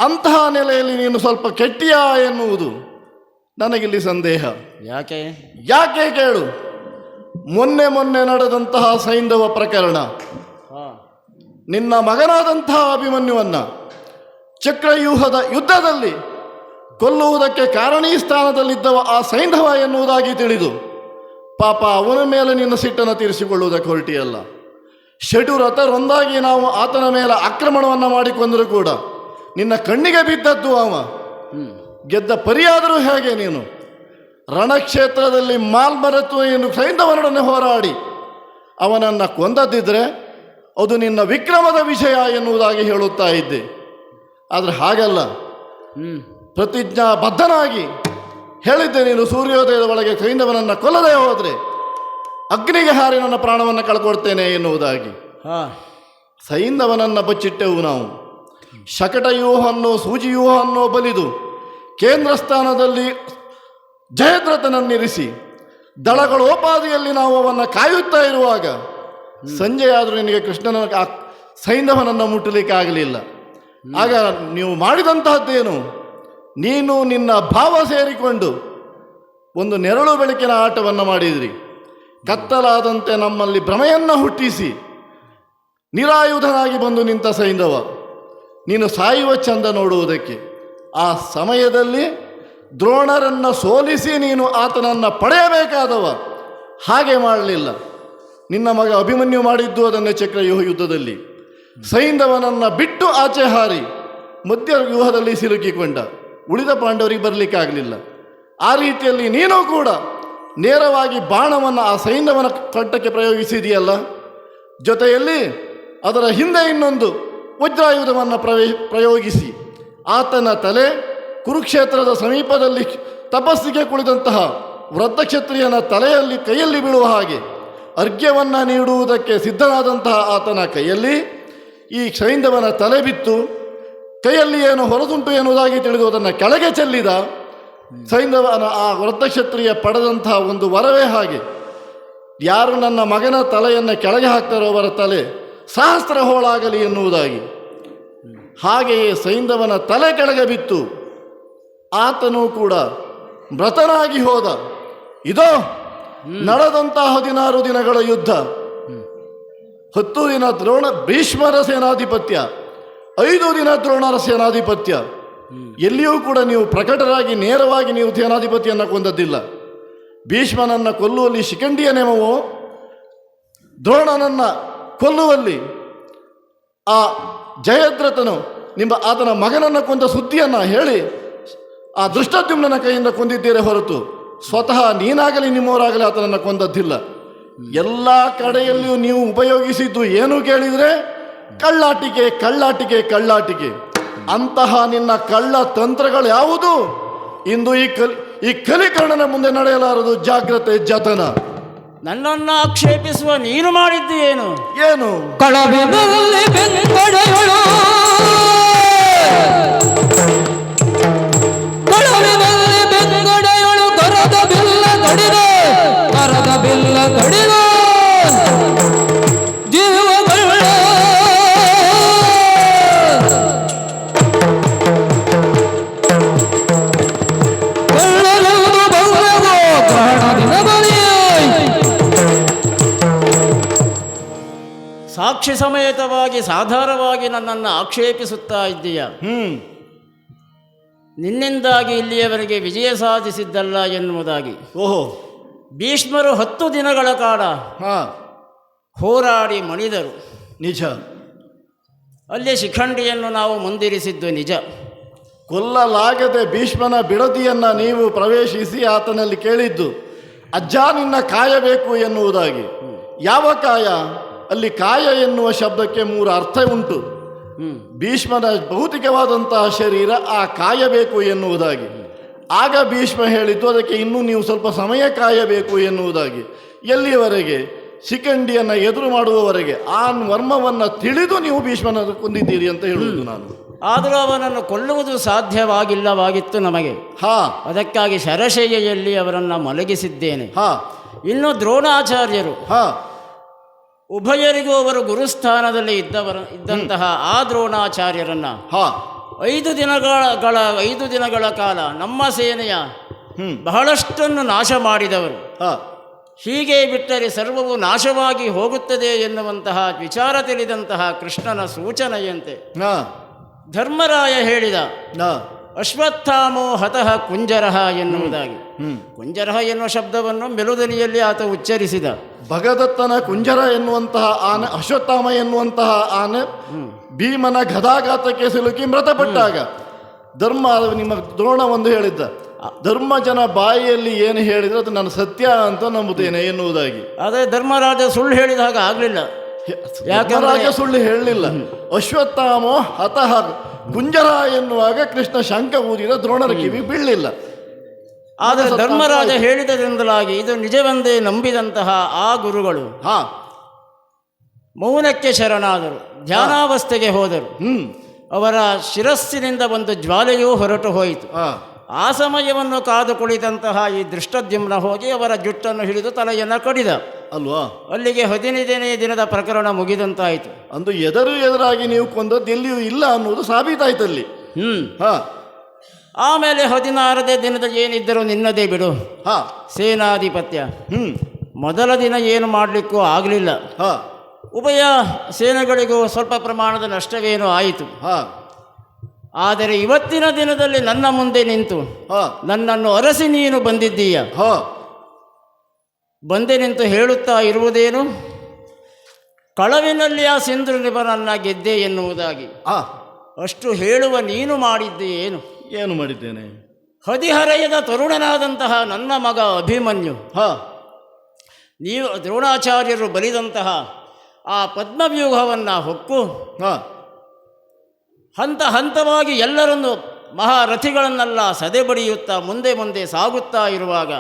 ಅಂತಹ ನೆಲೆಯಲ್ಲಿ ನೀನು ಸ್ವಲ್ಪ ಕೆಟ್ಟಿಯಾ ಎನ್ನುವುದು ನನಗಿಲ್ಲಿ ಸಂದೇಹ. ಯಾಕೆ ಕೇಳು. ಮೊನ್ನೆ ನಡೆದಂತಹ ಸೈಂಧವ ಪ್ರಕರಣ, ನಿನ್ನ ಮಗನಾದಂತಹ ಅಭಿಮನ್ಯುವನ್ನ ಚಕ್ರವ್ಯೂಹದ ಯುದ್ಧದಲ್ಲಿ ಕೊಲ್ಲುವುದಕ್ಕೆ ಕಾರಣೀ ಸ್ಥಾನದಲ್ಲಿದ್ದವ ಆ ಸೈಂಧವ ಎನ್ನುವುದಾಗಿ ತಿಳಿದು ಪಾಪ ಅವನ ಮೇಲೆ ನಿನ್ನ ಸಿಟ್ಟನ್ನು ತೀರಿಸಿಕೊಳ್ಳುವುದಕ್ಕೆ ಹೊರಟಿಯಲ್ಲ. ಷಟುರಥರೊಂದಾಗಿ ನಾವು ಆತನ ಮೇಲೆ ಆಕ್ರಮಣವನ್ನು ಮಾಡಿಕೊಂಡರೂ ಕೂಡ ನಿನ್ನ ಕಣ್ಣಿಗೆ ಬಿದ್ದದ್ದು ಅವ. ಗೆದ್ದ ಪರಿಯಾದರೂ ಹೇಗೆ ನೀನು? ರಣಕ್ಷೇತ್ರದಲ್ಲಿ ಮಾಲ್ಮರೆತು ಎಂದು ಸೈಂಧವನೊಡನೆ ಹೋರಾಡಿ ಅವನನ್ನು ಕೊಂದದ್ದಿದ್ರೆ ಅದು ನಿನ್ನ ವಿಕ್ರಮದ ವಿಷಯ ಎನ್ನುವುದಾಗಿ ಹೇಳುತ್ತಾ ಇದ್ದೆ. ಆದರೆ ಹಾಗಲ್ಲ, ಪ್ರತಿಜ್ಞಾಬದ್ಧನಾಗಿ ಹೇಳಿದ್ದೆ, ನೀನು ಸೂರ್ಯೋದಯದ ಒಳಗೆ ಸೈಂಧವನನ್ನು ಕೊಲ್ಲದೆ ಹೋದರೆ ಅಗ್ನಿಗೆ ಹಾರಿ ನನ್ನ ಪ್ರಾಣವನ್ನು ಕಳ್ಕೊಡ್ತೇನೆ ಎನ್ನುವುದಾಗಿ. ಸೈಂಧವನನ್ನು ಬಚ್ಚಿಟ್ಟೆವು ನಾವು. ಶಕಟವ್ಯೂಹನ್ನೋ ಸೂಜಿವ್ಯೂಹನ್ನೋ ಬಲಿದು ಕೇಂದ್ರ ಸ್ಥಾನದಲ್ಲಿ ಜಯದ್ರಥನನ್ನಿರಿಸಿ ದಳಗಳೋಪಾದಿಯಲ್ಲಿ ನಾವು ಅವನ್ನು ಕಾಯುತ್ತಾ ಇರುವಾಗ ಸಂಜೆಯಾದರೂ ನಿನಗೆ ಕೃಷ್ಣನ ಸೈಂಧವನನ್ನು ಮುಟ್ಟಲಿಕ್ಕೆ ಆಗಲಿಲ್ಲ. ಆಗ ನೀವು ಮಾಡಿದಂತಹದ್ದೇನು? ನೀನು ನಿನ್ನ ಭಾವ ಸೇರಿಕೊಂಡು ಒಂದು ನೆರಳು ಬೆಳಕಿನ ಆಟವನ್ನು ಮಾಡಿದ್ರಿ. ಕತ್ತಲಾದಂತೆ ನಮ್ಮಲ್ಲಿ ಭ್ರಮೆಯನ್ನು ಹುಟ್ಟಿಸಿ ನಿರಾಯುಧನಾಗಿ ಬಂದು ನಿಂತ ಸೈಂಧವ ನೀನು ಸಾಯುವ ಚಂದ ನೋಡುವುದಕ್ಕೆ. ಆ ಸಮಯದಲ್ಲಿ ದ್ರೋಣರನ್ನು ಸೋಲಿಸಿ ನೀನು ಆತನನ್ನು ಪಡೆಯಬೇಕಾದವ. ಹಾಗೆ ಮಾಡಲಿಲ್ಲ. ನಿನ್ನ ಮಗ ಅಭಿಮನ್ಯು ಮಾಡಿದ್ದು ಅದನ್ನೇ ಚಕ್ರವ್ಯೂಹ ಯುದ್ಧದಲ್ಲಿ. ಸೈಂಧವನನ್ನು ಬಿಟ್ಟು ಆಚೆ ಹಾರಿ ಮಧ್ಯ ವ್ಯೂಹದಲ್ಲಿ ಸಿಲುಕಿಕೊಂಡ. ಉಳಿದ ಪಾಂಡವರಿಗೆ ಬರಲಿಕ್ಕಾಗಲಿಲ್ಲ. ಆ ರೀತಿಯಲ್ಲಿ ನೀನು ಕೂಡ ನೇರವಾಗಿ ಬಾಣವನ್ನು ಆ ಸೈಂಧವನ ಕಂಠಕ್ಕೆ ಪ್ರಯೋಗಿಸಿದೆಯಲ್ಲ, ಜೊತೆಯಲ್ಲಿ ಅದರ ಹಿಂದೆ ಇನ್ನೊಂದು ವಜ್ರಾಯುಧವನ್ನು ಪ್ರಯೋಗಿಸಿ ಆತನ ತಲೆ ಕುರುಕ್ಷೇತ್ರದ ಸಮೀಪದಲ್ಲಿ ತಪಸ್ಸಿಗೆ ಕುಳಿದಂತಹ ವೃದ್ಧಕ್ಷತ್ರಿಯನ ತಲೆಯಲ್ಲಿ ಕೈಯಲ್ಲಿ ಬೀಳುವ ಹಾಗೆ ಅರ್ಘ್ಯವನ್ನು ನೀಡುವುದಕ್ಕೆ ಸಿದ್ಧನಾದಂತಹ ಆತನ ಕೈಯಲ್ಲಿ ಈ ಸೈಂಧವನ ತಲೆ ಬಿತ್ತು. ಕೈಯಲ್ಲಿ ಏನು ಹೊರದುಂಟು ಎನ್ನುವುದಾಗಿ ತಿಳಿದು ಅದನ್ನು ಕೆಳಗೆ ಚೆಲ್ಲಿದ. ಸೈಂಧವನ ಆ ವೃದ್ಧಕ್ಷತ್ರಿಯ ಪಡೆದಂತಹ ಒಂದು ವರವೇ ಹಾಗೆ. ಯಾರು ನನ್ನ ಮಗನ ತಲೆಯನ್ನು ಕೆಳಗೆ ಹಾಕ್ತಾರೋ ಅವರ ತಲೆ ಸಹಸ್ರ ಹೋಳಾಗಲಿ ಎನ್ನುವುದಾಗಿ. ಹಾಗೆಯೇ ಸೈಂಧವನ ತಲೆ ಕೆಳಗೆ ಬಿತ್ತು. ಆತನೂ ಕೂಡ ಮೃತನಾಗಿ ಹೋದ. ಇದೋ ನಡೆದಂತಹ 16 ದಿನಗಳ ಯುದ್ಧ. 10 ದಿನ ಭೀಷ್ಮರ ಸೇನಾಧಿಪತ್ಯ, 5 ದಿನ ದ್ರೋಣರ ಸೇನಾಧಿಪತ್ಯ. ಎಲ್ಲಿಯೂ ಕೂಡ ನೀವು ಪ್ರಕಟರಾಗಿ ನೇರವಾಗಿ ನೀವು ಸೇನಾಧಿಪತಿಯನ್ನು ಕೊಂದದ್ದಿಲ್ಲ. ಭೀಷ್ಮನನ್ನು ಕೊಲ್ಲುವಲ್ಲಿ ಶಿಖಂಡಿಯ ನೇಮವೋ, ದ್ರೋಣನನ್ನು ಕೊಲ್ಲುವಲ್ಲಿ ಆ ಜಯದ್ರಥನು ಆತನ ಮಗನನ್ನು ಕೊಂದ ಸುದ್ದಿಯನ್ನು ಹೇಳಿ ಆ ಧೃಷ್ಟದ್ಯುಮ್ನನ ಕೈಯಿಂದ ಕೊಂದಿದ್ದೀರೇ ಹೊರತು ಸ್ವತಃ ನೀನಾಗಲಿ ನಿಮ್ಮವರಾಗಲಿ ಆತನನ್ನು ಕೊಂದದ್ದಿಲ್ಲ. ಎಲ್ಲ ಕಡೆಯಲ್ಲಿಯೂ ನೀವು ಉಪಯೋಗಿಸಿದ್ದು ಏನು ಕೇಳಿದರೆ ಕಳ್ಳಾಟಿಕೆ, ಕಳ್ಳಾಟಿಕೆ, ಕಳ್ಳಾಟಿಕೆ. ಅಂತಹ ನಿನ್ನ ಕಳ್ಳ ತಂತ್ರಗಳು ಯಾವುದು ಇಂದು ಈ ಕಲಿಕರ್ಣನ ಮುಂದೆ ನಡೆಯಲಾರದು. ಜಾಗ್ರತೆ, ಜತನ. ನನ್ನನ್ನು ಆಕ್ಷೇಪಿಸುವ ನೀನು ಮಾಡಿದ್ದು ಏನು? ಏನು? ಕಳವಿನಲ್ಲಿ ಬೆಂಗಡೆಯಳು, ಕಳವಿನಲ್ಲಿ ಬೆಂಗಡೆಯಳು, ಕರದ ಬಿಲ್ಲ ಕಡಿದ, ಕರದ ಬಿಲ್ಲ ಕಡಿದ ಜೀವಗಳ ಕಳ್ಳಲನ್ನು ಬಲ್ಲವೋ ಕಾಣದಿನ ಬಲಿಯ ಸಾಕ್ಷಿ ಸಮೇತವಾಗಿ ಸಾಧಾರವಾಗಿ ನನ್ನನ್ನು ಆಕ್ಷೇಪಿಸುತ್ತಾ ಇದ್ದೀಯ. ನಿನ್ನಿಂದಾಗಿ ಇಲ್ಲಿಯವರೆಗೆ ವಿಜಯ ಸಾಧಿಸಿದ್ದಲ್ಲ ಎನ್ನುವುದಾಗಿ. ಓಹೋ. ಭೀಷ್ಮರು 10 ದಿನಗಳ ಕಾಲ ಹೋರಾಡಿ ಮಣಿದರು. ನಿಜ. ಅಲ್ಲಿ ಶಿಖಂಡಿಯನ್ನು ನಾವು ಮುಂದಿರಿಸಿದ್ದು ನಿಜ. ಕೊಲ್ಲಲಾಗದೆ ಭೀಷ್ಮನ ಬಿಡದಿಯನ್ನು ನೀವು ಪ್ರವೇಶಿಸಿ ಆತನಲ್ಲಿ ಕೇಳಿದ್ದು ಅಜ್ಜ ನಿನ್ನ ಕಾಯಬೇಕು ಎನ್ನುವುದಾಗಿ. ಯಾವ ಕಾಯ? ಅಲ್ಲಿ ಕಾಯ ಎನ್ನುವ ಶಬ್ದಕ್ಕೆ 3 ಅರ್ಥ ಉಂಟು. ಭೀಷ್ಮನ ಭೌತಿಕವಾದಂತಹ ಶರೀರ ಆ ಕಾಯಬೇಕು ಎನ್ನುವುದಾಗಿ. ಆಗ ಭೀಷ್ಮ ಹೇಳಿದ್ದು ಅದಕ್ಕೆ ಇನ್ನೂ ನೀವು ಸ್ವಲ್ಪ ಸಮಯ ಕಾಯಬೇಕು ಎನ್ನುವುದಾಗಿ. ಎಲ್ಲಿಯವರೆಗೆ? ಶಿಖಂಡಿಯನ್ನು ಎದುರು ಮಾಡುವವರೆಗೆ ಆ ಮರ್ಮವನ್ನು ತಿಳಿದು ನೀವು ಭೀಷ್ಮನ ಕೊಂದಿದ್ದೀರಿ ಅಂತ ಹೇಳುವುದು ನಾನು. ಆದರೂ ಅವನನ್ನು ಕೊಲ್ಲುವುದು ಸಾಧ್ಯವಾಗಿಲ್ಲವಾಗಿತ್ತು ನಮಗೆ. ಅದಕ್ಕಾಗಿ ಶರಶಯ್ಯೆಯಲ್ಲಿ ಅವರನ್ನು ಮಲಗಿಸಿದ್ದೇನೆ. ಇನ್ನು ದ್ರೋಣಾಚಾರ್ಯರು ಉಭಯರಿಗೂ ಅವರು ಗುರುಸ್ಥಾನದಲ್ಲಿ ಇದ್ದಂತಹ ಆ ದ್ರೋಣಾಚಾರ್ಯರನ್ನ 5 ದಿನಗಳ ಕಾಲ ನಮ್ಮ ಸೇನೆಯ ಬಹಳಷ್ಟನ್ನು ನಾಶ ಮಾಡಿದವರು. ಹೀಗೆ ಬಿಟ್ಟರೆ ಸರ್ವವು ನಾಶವಾಗಿ ಹೋಗುತ್ತದೆ ಎನ್ನುವಂತಹ ವಿಚಾರ ತಿಳಿದಂತಹ ಕೃಷ್ಣನ ಸೂಚನೆಯಂತೆ ಧರ್ಮರಾಯ ಹೇಳಿದ, ಅಶ್ವತ್ಥಾಮೋ ಹತಃ ಕುಂಜರಃ ಎನ್ನುವುದಾಗಿ. ಕುಂಜರಃ ಎನ್ನುವ ಶಬ್ದವನ್ನು ಮೆಲುದನಿಯಲ್ಲಿ ಆತ ಉಚ್ಚರಿಸಿದ. ಭಗದತ್ತನ ಕುಂಜರ ಎನ್ನುವಂತಹ ಆನೆ, ಅಶ್ವತ್ಥಾಮ ಎನ್ನುವಂತಹ ಆನೆ ಭೀಮನ ಗದಾಘಾತಕ್ಕೆ ಸಿಲುಕಿ ಮೃತಪಟ್ಟಾಗ ನಿಮ್ಮ ದ್ರೋಣ ಒಂದು ಹೇಳಿದ್ದ, ಧರ್ಮಜನ ಬಾಯಿಯಲ್ಲಿ ಏನು ಹೇಳಿದ್ರೆ ಅದು ನಾನು ಸತ್ಯ ಅಂತ ನಂಬುತ್ತೇನೆ ಎನ್ನುವುದಾಗಿ. ಆದರೆ ಧರ್ಮರಾಜ ಸುಳ್ಳು ಹೇಳಿದ ಹಾಗೆ ಆಗಲಿಲ್ಲ. ಧರ್ಮರಾಜ ಸುಳ್ಳು ಹೇಳಲಿಲ್ಲ. ಅಶ್ವತ್ಥಾಮೋ ಹತಃ ಕುಂಜರ ಎನ್ನುವಾಗ ಕೃಷ್ಣ ಶಂಕ ಊದಿದ, ದ್ರೋಣರ ಕಿವಿ ಬೀಳಲಿಲ್ಲ. ಆದರೆ ಧರ್ಮರಾಜ ಹೇಳಿದರಿಂದಲಾಗಿ ಇದು ನಿಜವೆಂದೇ ನಂಬಿದಂತಹ ಆ ಗುರುಗಳು ಮೌನಕ್ಕೆ ಶರಣಾದರು, ಧ್ಯಾನಾವಸ್ಥೆಗೆ ಹೋದರು. ಅವರ ಶಿರಸ್ಸಿನಿಂದ ಒಂದು ಜ್ವಾಲೆಯೂ ಹೊರಟು ಹೋಯಿತು. ಆ ಸಮಯವನ್ನು ಕಾದು ಕುಳಿತಂತಹ ಈ ದೃಷ್ಟದ್ಯುಮ್ನ ಹೋಗಿ ಅವರ ಜುಟ್ಟನ್ನು ಹಿಡಿದು ತಲೆಯನ್ನು ಕಡಿದ ಅಲ್ವಾ. ಅಲ್ಲಿಗೆ 15ನೇ ದಿನದ ಪ್ರಕರಣ ಮುಗಿದಂತಾಯಿತು. ಅಂದು ಎದುರಾಗಿ ನೀವು ಕೊಂದದ್ದು ಎಲ್ಲಿಯೂ ಇಲ್ಲ ಅನ್ನುವುದು ಸಾಬೀತಾಯ್ತಲ್ಲಿ. ಆಮೇಲೆ 16ನೇ ದಿನದ ಏನಿದ್ದರೂ ನಿನ್ನದೇ ಬಿಡು ಸೇನಾಧಿಪತ್ಯ. ಮೊದಲ ದಿನ ಏನು ಮಾಡಲಿಕ್ಕೂ ಆಗಲಿಲ್ಲ. ಉಭಯ ಸೇನೆಗಳಿಗೂ ಸ್ವಲ್ಪ ಪ್ರಮಾಣದ ನಷ್ಟವೇನೂ ಆಯಿತು. ಆದರೆ ಇವತ್ತಿನ ದಿನದಲ್ಲಿ ನನ್ನ ಮುಂದೆ ನಿಂತು ನನ್ನನ್ನು ಅರಸಿ ನೀನು ಬಂದಿದ್ದೀಯ. ಬಂದೆ ನಿಂತು ಹೇಳುತ್ತಾ ಇರುವುದೇನು, ಕಳವಿನಲ್ಲಿ ಆ ಸಿಂಧುನಿಬನನ್ನ ಗೆದ್ದೆ ಎನ್ನುವುದಾಗಿ. ಅಷ್ಟು ಹೇಳುವ ನೀನು ಮಾಡಿದ್ದೆ ಏನು? ಏನು ಮಾಡಿದ್ದೇನೆ? ಹದಿಹರೆಯದ ತರುಣನಾದಂತಹ ನನ್ನ ಮಗ ಅಭಿಮನ್ಯು, ನೀವು ದ್ರೋಣಾಚಾರ್ಯರು ಬಲಿದಂತಹ ಆ ಪದ್ಮವ್ಯೂಹವನ್ನು ಹೊಕ್ಕು ಹಂತ ಹಂತವಾಗಿ ಎಲ್ಲರನ್ನು ಮಹಾರಥಿಗಳನ್ನೆಲ್ಲ ಸದೆಬಡಿಯುತ್ತಾ ಮುಂದೆ ಮುಂದೆ ಸಾಗುತ್ತಾ ಇರುವಾಗ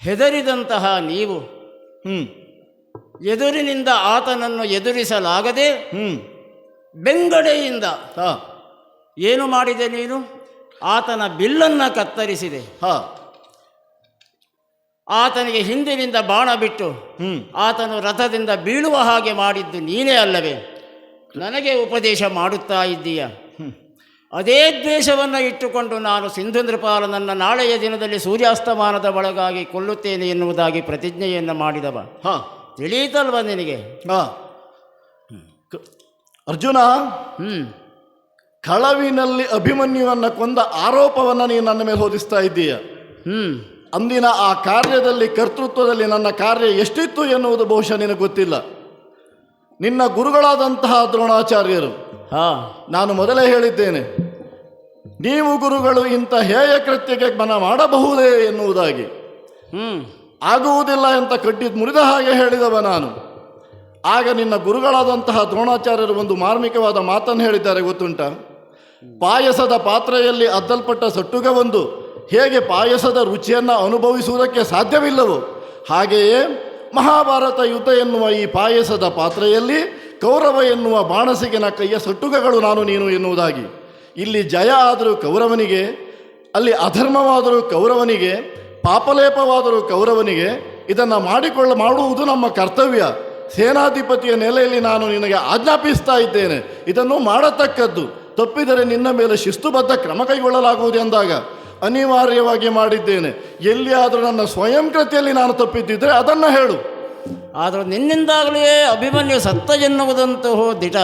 ಹೆದರಿದಂತಹ ನೀವು ಎದುರಿನಿಂದ ಆತನನ್ನು ಎದುರಿಸಲಾಗದೆ ಬೆಂಗಡೆಯಿಂದ ಏನು ಮಾಡಿದೆ ನೀನು? ಆತನ ಬಿಲ್ಲನ್ನು ಕತ್ತರಿಸಿದೆ. ಆತನಿಗೆ ಹಿಂದಿನಿಂದ ಬಾಣ ಬಿಟ್ಟು ಆತನು ರಥದಿಂದ ಬೀಳುವ ಹಾಗೆ ಮಾಡಿದ್ದು ನೀನೇ ಅಲ್ಲವೇ? ನನಗೆ ಉಪದೇಶ ಮಾಡುತ್ತಾ ಇದ್ದೀಯ. ಅದೇ ದ್ವೇಷವನ್ನು ಇಟ್ಟುಕೊಂಡು ನಾನು ಸಿಂಧು ನೃಪಾಲನನ್ನು ನಾಳೆಯ ದಿನದಲ್ಲಿ ಸೂರ್ಯಾಸ್ತಮಾನದ ಒಳಗಾಗಿ ಕೊಲ್ಲುತ್ತೇನೆ ಎನ್ನುವುದಾಗಿ ಪ್ರತಿಜ್ಞೆಯನ್ನು ಮಾಡಿದವ. ತಿಳಿಯಿತಲ್ವ ನಿನಗೆ? ಅರ್ಜುನ, ಕಳವಿನಲ್ಲಿ ಅಭಿಮನ್ಯುವನ್ನು ಕೊಂದ ಆರೋಪವನ್ನು ನೀನು ನನ್ನ ಮೇಲೆ ಹೊದಿಸ್ತಾ ಇದ್ದೀಯ. ಅಂದಿನ ಆ ಕಾರ್ಯದಲ್ಲಿ, ಕರ್ತೃತ್ವದಲ್ಲಿ ನನ್ನ ಕಾರ್ಯ ಎಷ್ಟಿತ್ತು ಎನ್ನುವುದು ಬಹುಶಃ ನಿನಗೆ ಗೊತ್ತಿಲ್ಲ. ನಿನ್ನ ಗುರುಗಳಾದಂತಹ ದ್ರೋಣಾಚಾರ್ಯರು, ನಾನು ಮೊದಲೇ ಹೇಳಿದ್ದೇನೆ, ನೀವು ಗುರುಗಳು ಇಂಥ ಹೇಯ ಕೃತ್ಯಕ್ಕೆ ಮನ ಮಾಡಬಹುದೇ ಎನ್ನುವುದಾಗಿ. ಆಗುವುದಿಲ್ಲ ಅಂತ ಕಡ್ಡಿದ್ದು ಮುರಿದ ಹಾಗೆ ಹೇಳಿದವ ನಾನು. ಆಗ ನಿನ್ನ ಗುರುಗಳಾದಂತಹ ದ್ರೋಣಾಚಾರ್ಯರು ಒಂದು ಮಾರ್ಮಿಕವಾದ ಮಾತನ್ನು ಹೇಳಿದ್ದಾರೆ, ಗೊತ್ತುಂಟ? ಪಾಯಸದ ಪಾತ್ರೆಯಲ್ಲಿ ಅದ್ದಲ್ಪಟ್ಟ ಸಟ್ಟುಗವೊಂದು ಹೇಗೆ ಪಾಯಸದ ರುಚಿಯನ್ನು ಅನುಭವಿಸುವುದಕ್ಕೆ ಸಾಧ್ಯವಿಲ್ಲವೋ, ಹಾಗೆಯೇ ಮಹಾಭಾರತ ಯುದ್ಧ ಎನ್ನುವ ಈ ಪಾಯಸದ ಪಾತ್ರೆಯಲ್ಲಿ ಕೌರವ ಎನ್ನುವ ಬಾಣಸಿಗಿನ ಕೈಯ ಸಟ್ಟುಗಗಳು ನಾನು ನೀನು ಎನ್ನುವುದಾಗಿ. ಇಲ್ಲಿ ಜಯ ಆದರೂ ಕೌರವನಿಗೆ, ಅಲ್ಲಿ ಅಧರ್ಮವಾದರೂ ಕೌರವನಿಗೆ, ಪಾಪಲೇಪವಾದರೂ ಕೌರವನಿಗೆ. ಇದನ್ನು ಮಾಡುವುದು ನಮ್ಮ ಕರ್ತವ್ಯ. ಸೇನಾಧಿಪತಿಯ ನೆಲೆಯಲ್ಲಿ ನಾನು ನಿನಗೆ ಆಜ್ಞಾಪಿಸ್ತಾ ಇದ್ದೇನೆ, ಇದನ್ನು ಮಾಡತಕ್ಕದ್ದು. ತಪ್ಪಿದರೆ ನಿನ್ನ ಮೇಲೆ ಶಿಸ್ತುಬದ್ಧ ಕ್ರಮ ಕೈಗೊಳ್ಳಲಾಗುವುದು ಎಂದಾಗ ಅನಿವಾರ್ಯವಾಗಿ ಮಾಡಿದ್ದೇನೆ. ಎಲ್ಲಿಯಾದರೂ ನನ್ನ ಸ್ವಯಂ ಕೃತಿಯಲ್ಲಿ ನಾನು ತಪ್ಪಿದ್ದಿದ್ರೆ ಅದನ್ನು ಹೇಳು. ಆದರೂ ನಿನ್ನಿಂದಾಗಲೇ ಅಭಿಮನ್ಯು ಸತ್ತ ಎನ್ನುವುದಂತೂ ದಿಟ.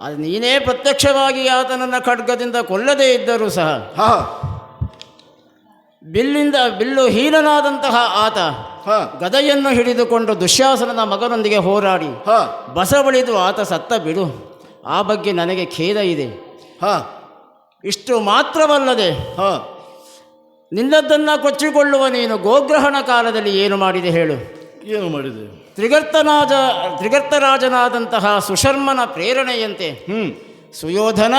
ಅದು ನೀನೇ ಪ್ರತ್ಯಕ್ಷವಾಗಿ ಆತನನ್ನು ಖಡ್ಗದಿಂದ ಕೊಲ್ಲದೇ ಇದ್ದರೂ ಸಹ ಬಿಲ್ಲು ಹೀನನಾದಂತಹ ಆತ ಗದೆಯನ್ನು ಹಿಡಿದುಕೊಂಡು ದುಶ್ಯಾಸನನ ಮಗನೊಂದಿಗೆ ಹೋರಾಡಿ ಬಸವಳಿದು ಆತ ಸತ್ತ ಬಿಡು. ಆ ಬಗ್ಗೆ ನನಗೆ ಖೇದ ಇದೆ. ಇಷ್ಟು ಮಾತ್ರವಲ್ಲದೆ ನಿನ್ನದನ್ನು ಕೊಚ್ಚಿಕೊಳ್ಳುವ ನೀನು ಗೋಗ್ರಹಣ ಕಾಲದಲ್ಲಿ ಏನು ಮಾಡಿದೆ ಹೇಳು? ಏನು ಮಾಡಿದೆ? ತ್ರಿಗರ್ತರಾಜನಾದಂತಹ ಸುಶರ್ಮನ ಪ್ರೇರಣೆಯಂತೆ ಸುಯೋಧನ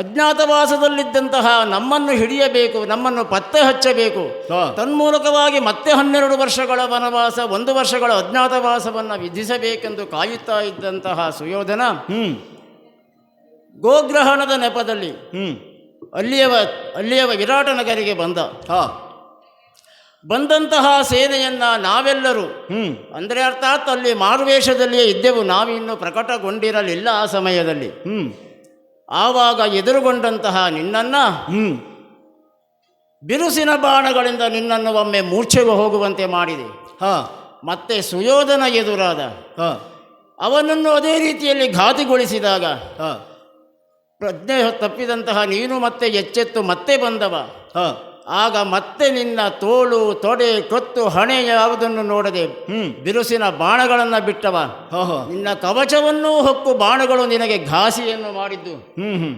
ಅಜ್ಞಾತವಾಸದಲ್ಲಿದ್ದಂತಹ ನಮ್ಮನ್ನು ಹಿಡಿಯಬೇಕು, ನಮ್ಮನ್ನು ಪತ್ತೆ ಹಚ್ಚಬೇಕು, ತನ್ಮೂಲಕವಾಗಿ ಮತ್ತೆ 12 ವರ್ಷಗಳ ವನವಾಸ, 1 ವರ್ಷಗಳ ಅಜ್ಞಾತವಾಸವನ್ನು ವಿಧಿಸಬೇಕೆಂದು ಕಾಯುತ್ತಾ ಇದ್ದಂತಹ ಸುಯೋಧನ ಗೋಗ್ರಹಣದ ನೆಪದಲ್ಲಿ ಅಲ್ಲಿಯವ ವಿರಾಟ ನಗರಿಗೆ ಬಂದಂತಹ ಸೇನೆಯನ್ನ ನಾವೆಲ್ಲರೂ ಅಂದರೆ ಅರ್ಥಾತ್ ಅಲ್ಲಿ ಮಾರುವೇಷದಲ್ಲಿಯೇ ಇದ್ದೆವು, ನಾವಿನ್ನು ಪ್ರಕಟಗೊಂಡಿರಲಿಲ್ಲ ಆ ಸಮಯದಲ್ಲಿ. ಆವಾಗ ಎದುರುಗೊಂಡಂತಹ ನಿನ್ನನ್ನು ಬಿರುಸಿನ ಬಾಣಗಳಿಂದ ನಿನ್ನನ್ನು ಒಮ್ಮೆ ಮೂರ್ಛೆಗೆ ಹೋಗುವಂತೆ ಮಾಡಿದೆ. ಮತ್ತೆ ಸುಯೋಧನ ಎದುರಾದ ಅವನನ್ನು ಅದೇ ರೀತಿಯಲ್ಲಿ ಘಾತಿಗೊಳಿಸಿದಾಗ ಪ್ರಜ್ಞೆ ತಪ್ಪಿದಂತಹ ನೀನು ಮತ್ತೆ ಎಚ್ಚೆತ್ತು ಮತ್ತೆ ಬಂದವ. ಆಗ ಮತ್ತೆ ನಿನ್ನ ತೋಳು, ತೊಡೆ, ಕತ್ತು, ಹಣೆ ಯಾವುದನ್ನು ನೋಡದೆ ಬಿರುಸಿನ ಬಾಣಗಳನ್ನು ಬಿಟ್ಟವ. ನಿನ್ನ ಕವಚವನ್ನೂ ಹೊಕ್ಕು ಬಾಣಗಳು ನಿನಗೆ ಘಾಸಿಯನ್ನು ಮಾಡಿದ್ದು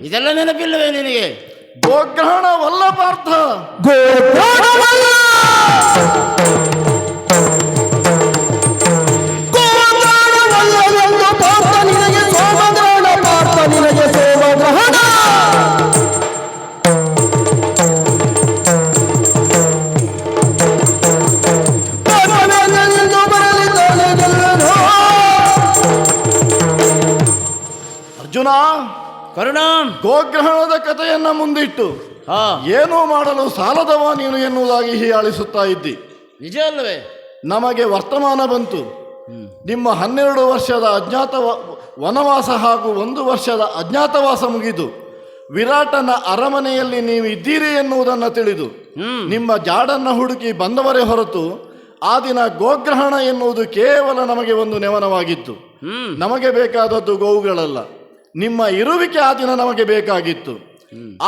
ಇದೆಲ್ಲ ನೆನಪಿಲ್ಲವೇ ನಿನಗೆ? ಗೋಗ್ರಹಣವಲ್ಲ ಪಾರ್ಥ, ಅರ್ಜುನ. ಕರುಣ, ಗೋಗ್ರಹಣದ ಕಥೆಯನ್ನ ಮುಂದಿಟ್ಟು ಏನೂ ಮಾಡಲು ಸಾಲದವ ನೀನು ಎನ್ನುವುದಾಗಿ ಹೀಯಾಳಿಸುತ್ತಾ ಇದ್ದಿ. ನಿಜ ಅಲ್ಲವೇ? ನಮಗೆ ವರ್ತಮಾನ ಬಂತು. ನಿಮ್ಮ 12 ವರ್ಷದ ವನವಾಸ ಹಾಗೂ 1 ವರ್ಷದ ಅಜ್ಞಾತವಾಸ ಮುಗಿದು ವಿರಾಟನ ಅರಮನೆಯಲ್ಲಿ ನೀವು ಇದ್ದೀರಿ ಎನ್ನುವುದನ್ನು ತಿಳಿದು ನಿಮ್ಮ ಜಾಡನ್ನ ಹುಡುಕಿ ಬಂದವರೇ ಹೊರತು ಆ ದಿನ ಗೋಗ್ರಹಣ ಎನ್ನುವುದು ಕೇವಲ ನಮಗೆ ಒಂದು ನೆವನವಾಗಿತ್ತು. ನಮಗೆ ಬೇಕಾದದ್ದು ಗೋವುಗಳಲ್ಲ, ನಿಮ್ಮ ಇರುವಿಕೆ ಆ ದಿನ ನಮಗೆ ಬೇಕಾಗಿತ್ತು.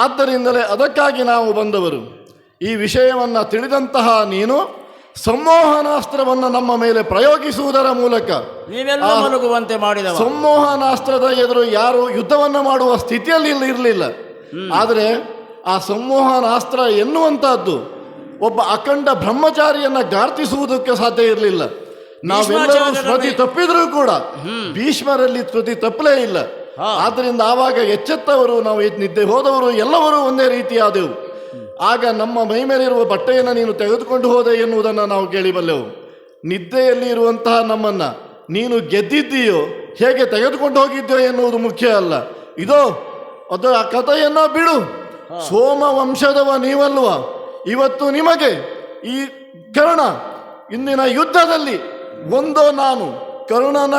ಆದ್ದರಿಂದಲೇ ಅದಕ್ಕಾಗಿ ನಾವು ಬಂದವರು. ಈ ವಿಷಯವನ್ನು ತಿಳಿದಂತಹ ನೀನು ಸಂಮೋಹನಾಸ್ತ್ರವನ್ನು ನಮ್ಮ ಮೇಲೆ ಪ್ರಯೋಗಿಸುವುದರ ಮೂಲಕ ಮಲಗುವಂತೆ ಮಾಡಿದ. ಸಂಮೋಹನಾಸ್ತ್ರದ ಎದುರು ಯಾರು ಯುದ್ಧವನ್ನು ಮಾಡುವ ಸ್ಥಿತಿಯಲ್ಲಿ ಇರಲಿಲ್ಲ. ಆದರೆ ಆ ಸಂಮೋಹನಾಸ್ತ್ರ ಎನ್ನುವಂತಹದ್ದು ಒಬ್ಬ ಅಖಂಡ ಬ್ರಹ್ಮಚಾರಿಯನ್ನ ಗಾರ್ತಿಸುವುದಕ್ಕೆ ಸಾಧ್ಯ ಇರಲಿಲ್ಲ. ನಾವೆಲ್ಲರೂ ಸ್ಮೃತಿ ತಪ್ಪಿದ್ರೂ ಕೂಡ ಭೀಷ್ಮರಲ್ಲಿ ಸ್ಮೃತಿ ತಪ್ಪಲೇ ಇಲ್ಲ. ಆದ್ದರಿಂದ ಆವಾಗ ಎಚ್ಚೆತ್ತವರು, ನಾವು ನಿದ್ದೆ ಹೋದವರು ಎಲ್ಲರೂ ಒಂದೇ ರೀತಿಯಾದೆವು. ಆಗ ನಮ್ಮ ಮೈ ಮೇಲಿರುವ ಬಟ್ಟೆಯನ್ನು ನೀನು ತೆಗೆದುಕೊಂಡು ಹೋದೆ ಎನ್ನುವುದನ್ನು ನಾವು ಕೇಳಿಬಲ್ಲೆವು. ನಿದ್ದೆಯಲ್ಲಿ ಇರುವಂತಹ ನಮ್ಮನ್ನ ನೀನು ಗೆದ್ದಿದ್ದೀಯೋ ಹೇಗೆ ತೆಗೆದುಕೊಂಡು ಹೋಗಿದ್ಯೋ ಎನ್ನುವುದು ಮುಖ್ಯ ಅಲ್ಲ. ಇದೋ ಅದು ಆ ಕಥೆಯನ್ನ ಬಿಡು. ಸೋಮ ವಂಶದವ ನೀವಲ್ವ? ಇವತ್ತು ನಿಮಗೆ ಈ ಕರ್ಣ ಇಂದಿನ ಯುದ್ಧದಲ್ಲಿ ಒಂದೋ ನಾನು ಕರುಣನ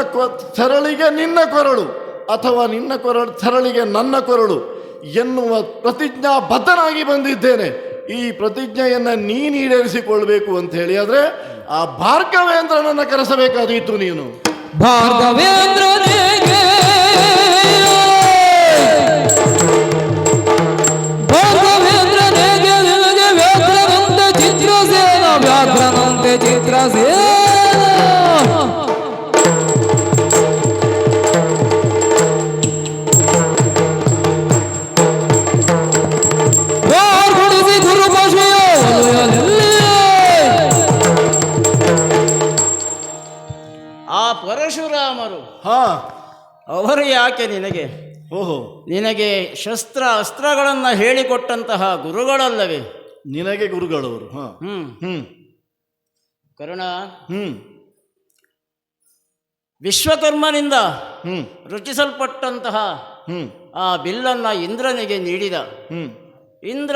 ಸರಳಿಗೆ ನಿನ್ನ ಕೊರಳು ಅಥವಾ ನಿನ್ನ ಸರಳಿಗೆ ನನ್ನ ಕೊರಳು ಎನ್ನುವ ಪ್ರತಿಜ್ಞಾ ಬದ್ಧನಾಗಿ ಬಂದಿದ್ದೇನೆ. ಈ ಪ್ರತಿಜ್ಞೆಯನ್ನು ನೀನು ಈಡೇರಿಸಿಕೊಳ್ಬೇಕು ಅಂತ ಹೇಳಿ ಆದ್ರೆ ಆ ಭಾರ್ಗವೇಂದ್ರನನ್ನ ಕರೆಸಬೇಕಾದೀತು ನೀನು. ಭಾರ್ಗವೇಂದ್ರನಿಗೆ ವ್ಯಾಘ್ರನಂತೆ ಚಿತ್ರಸೇನ, ವ್ಯಾಘ್ರನಂತೆ ಚಿತ್ರಸೇನ. ಪರಶುರಾಮರು ಅವರು ಯಾಕೆ ನಿನಗೆ ನಿನಗೆ ಶಸ್ತ್ರ ಅಸ್ತ್ರಗಳನ್ನು ಹೇಳಿಕೊಟ್ಟಂತಹ ಗುರುಗಳಲ್ಲವೇ? ನಿನಗೆ ಗುರುಗಳವರು. ಕರುಣ, ವಿಶ್ವಕರ್ಮನಿಂದ ರಚಿಸಲ್ಪಟ್ಟಂತಹ ಆ ಬಿಲ್ಲನ್ನ ಇಂದ್ರನಿಗೆ ನೀಡಿದ. ಇಂದ್ರ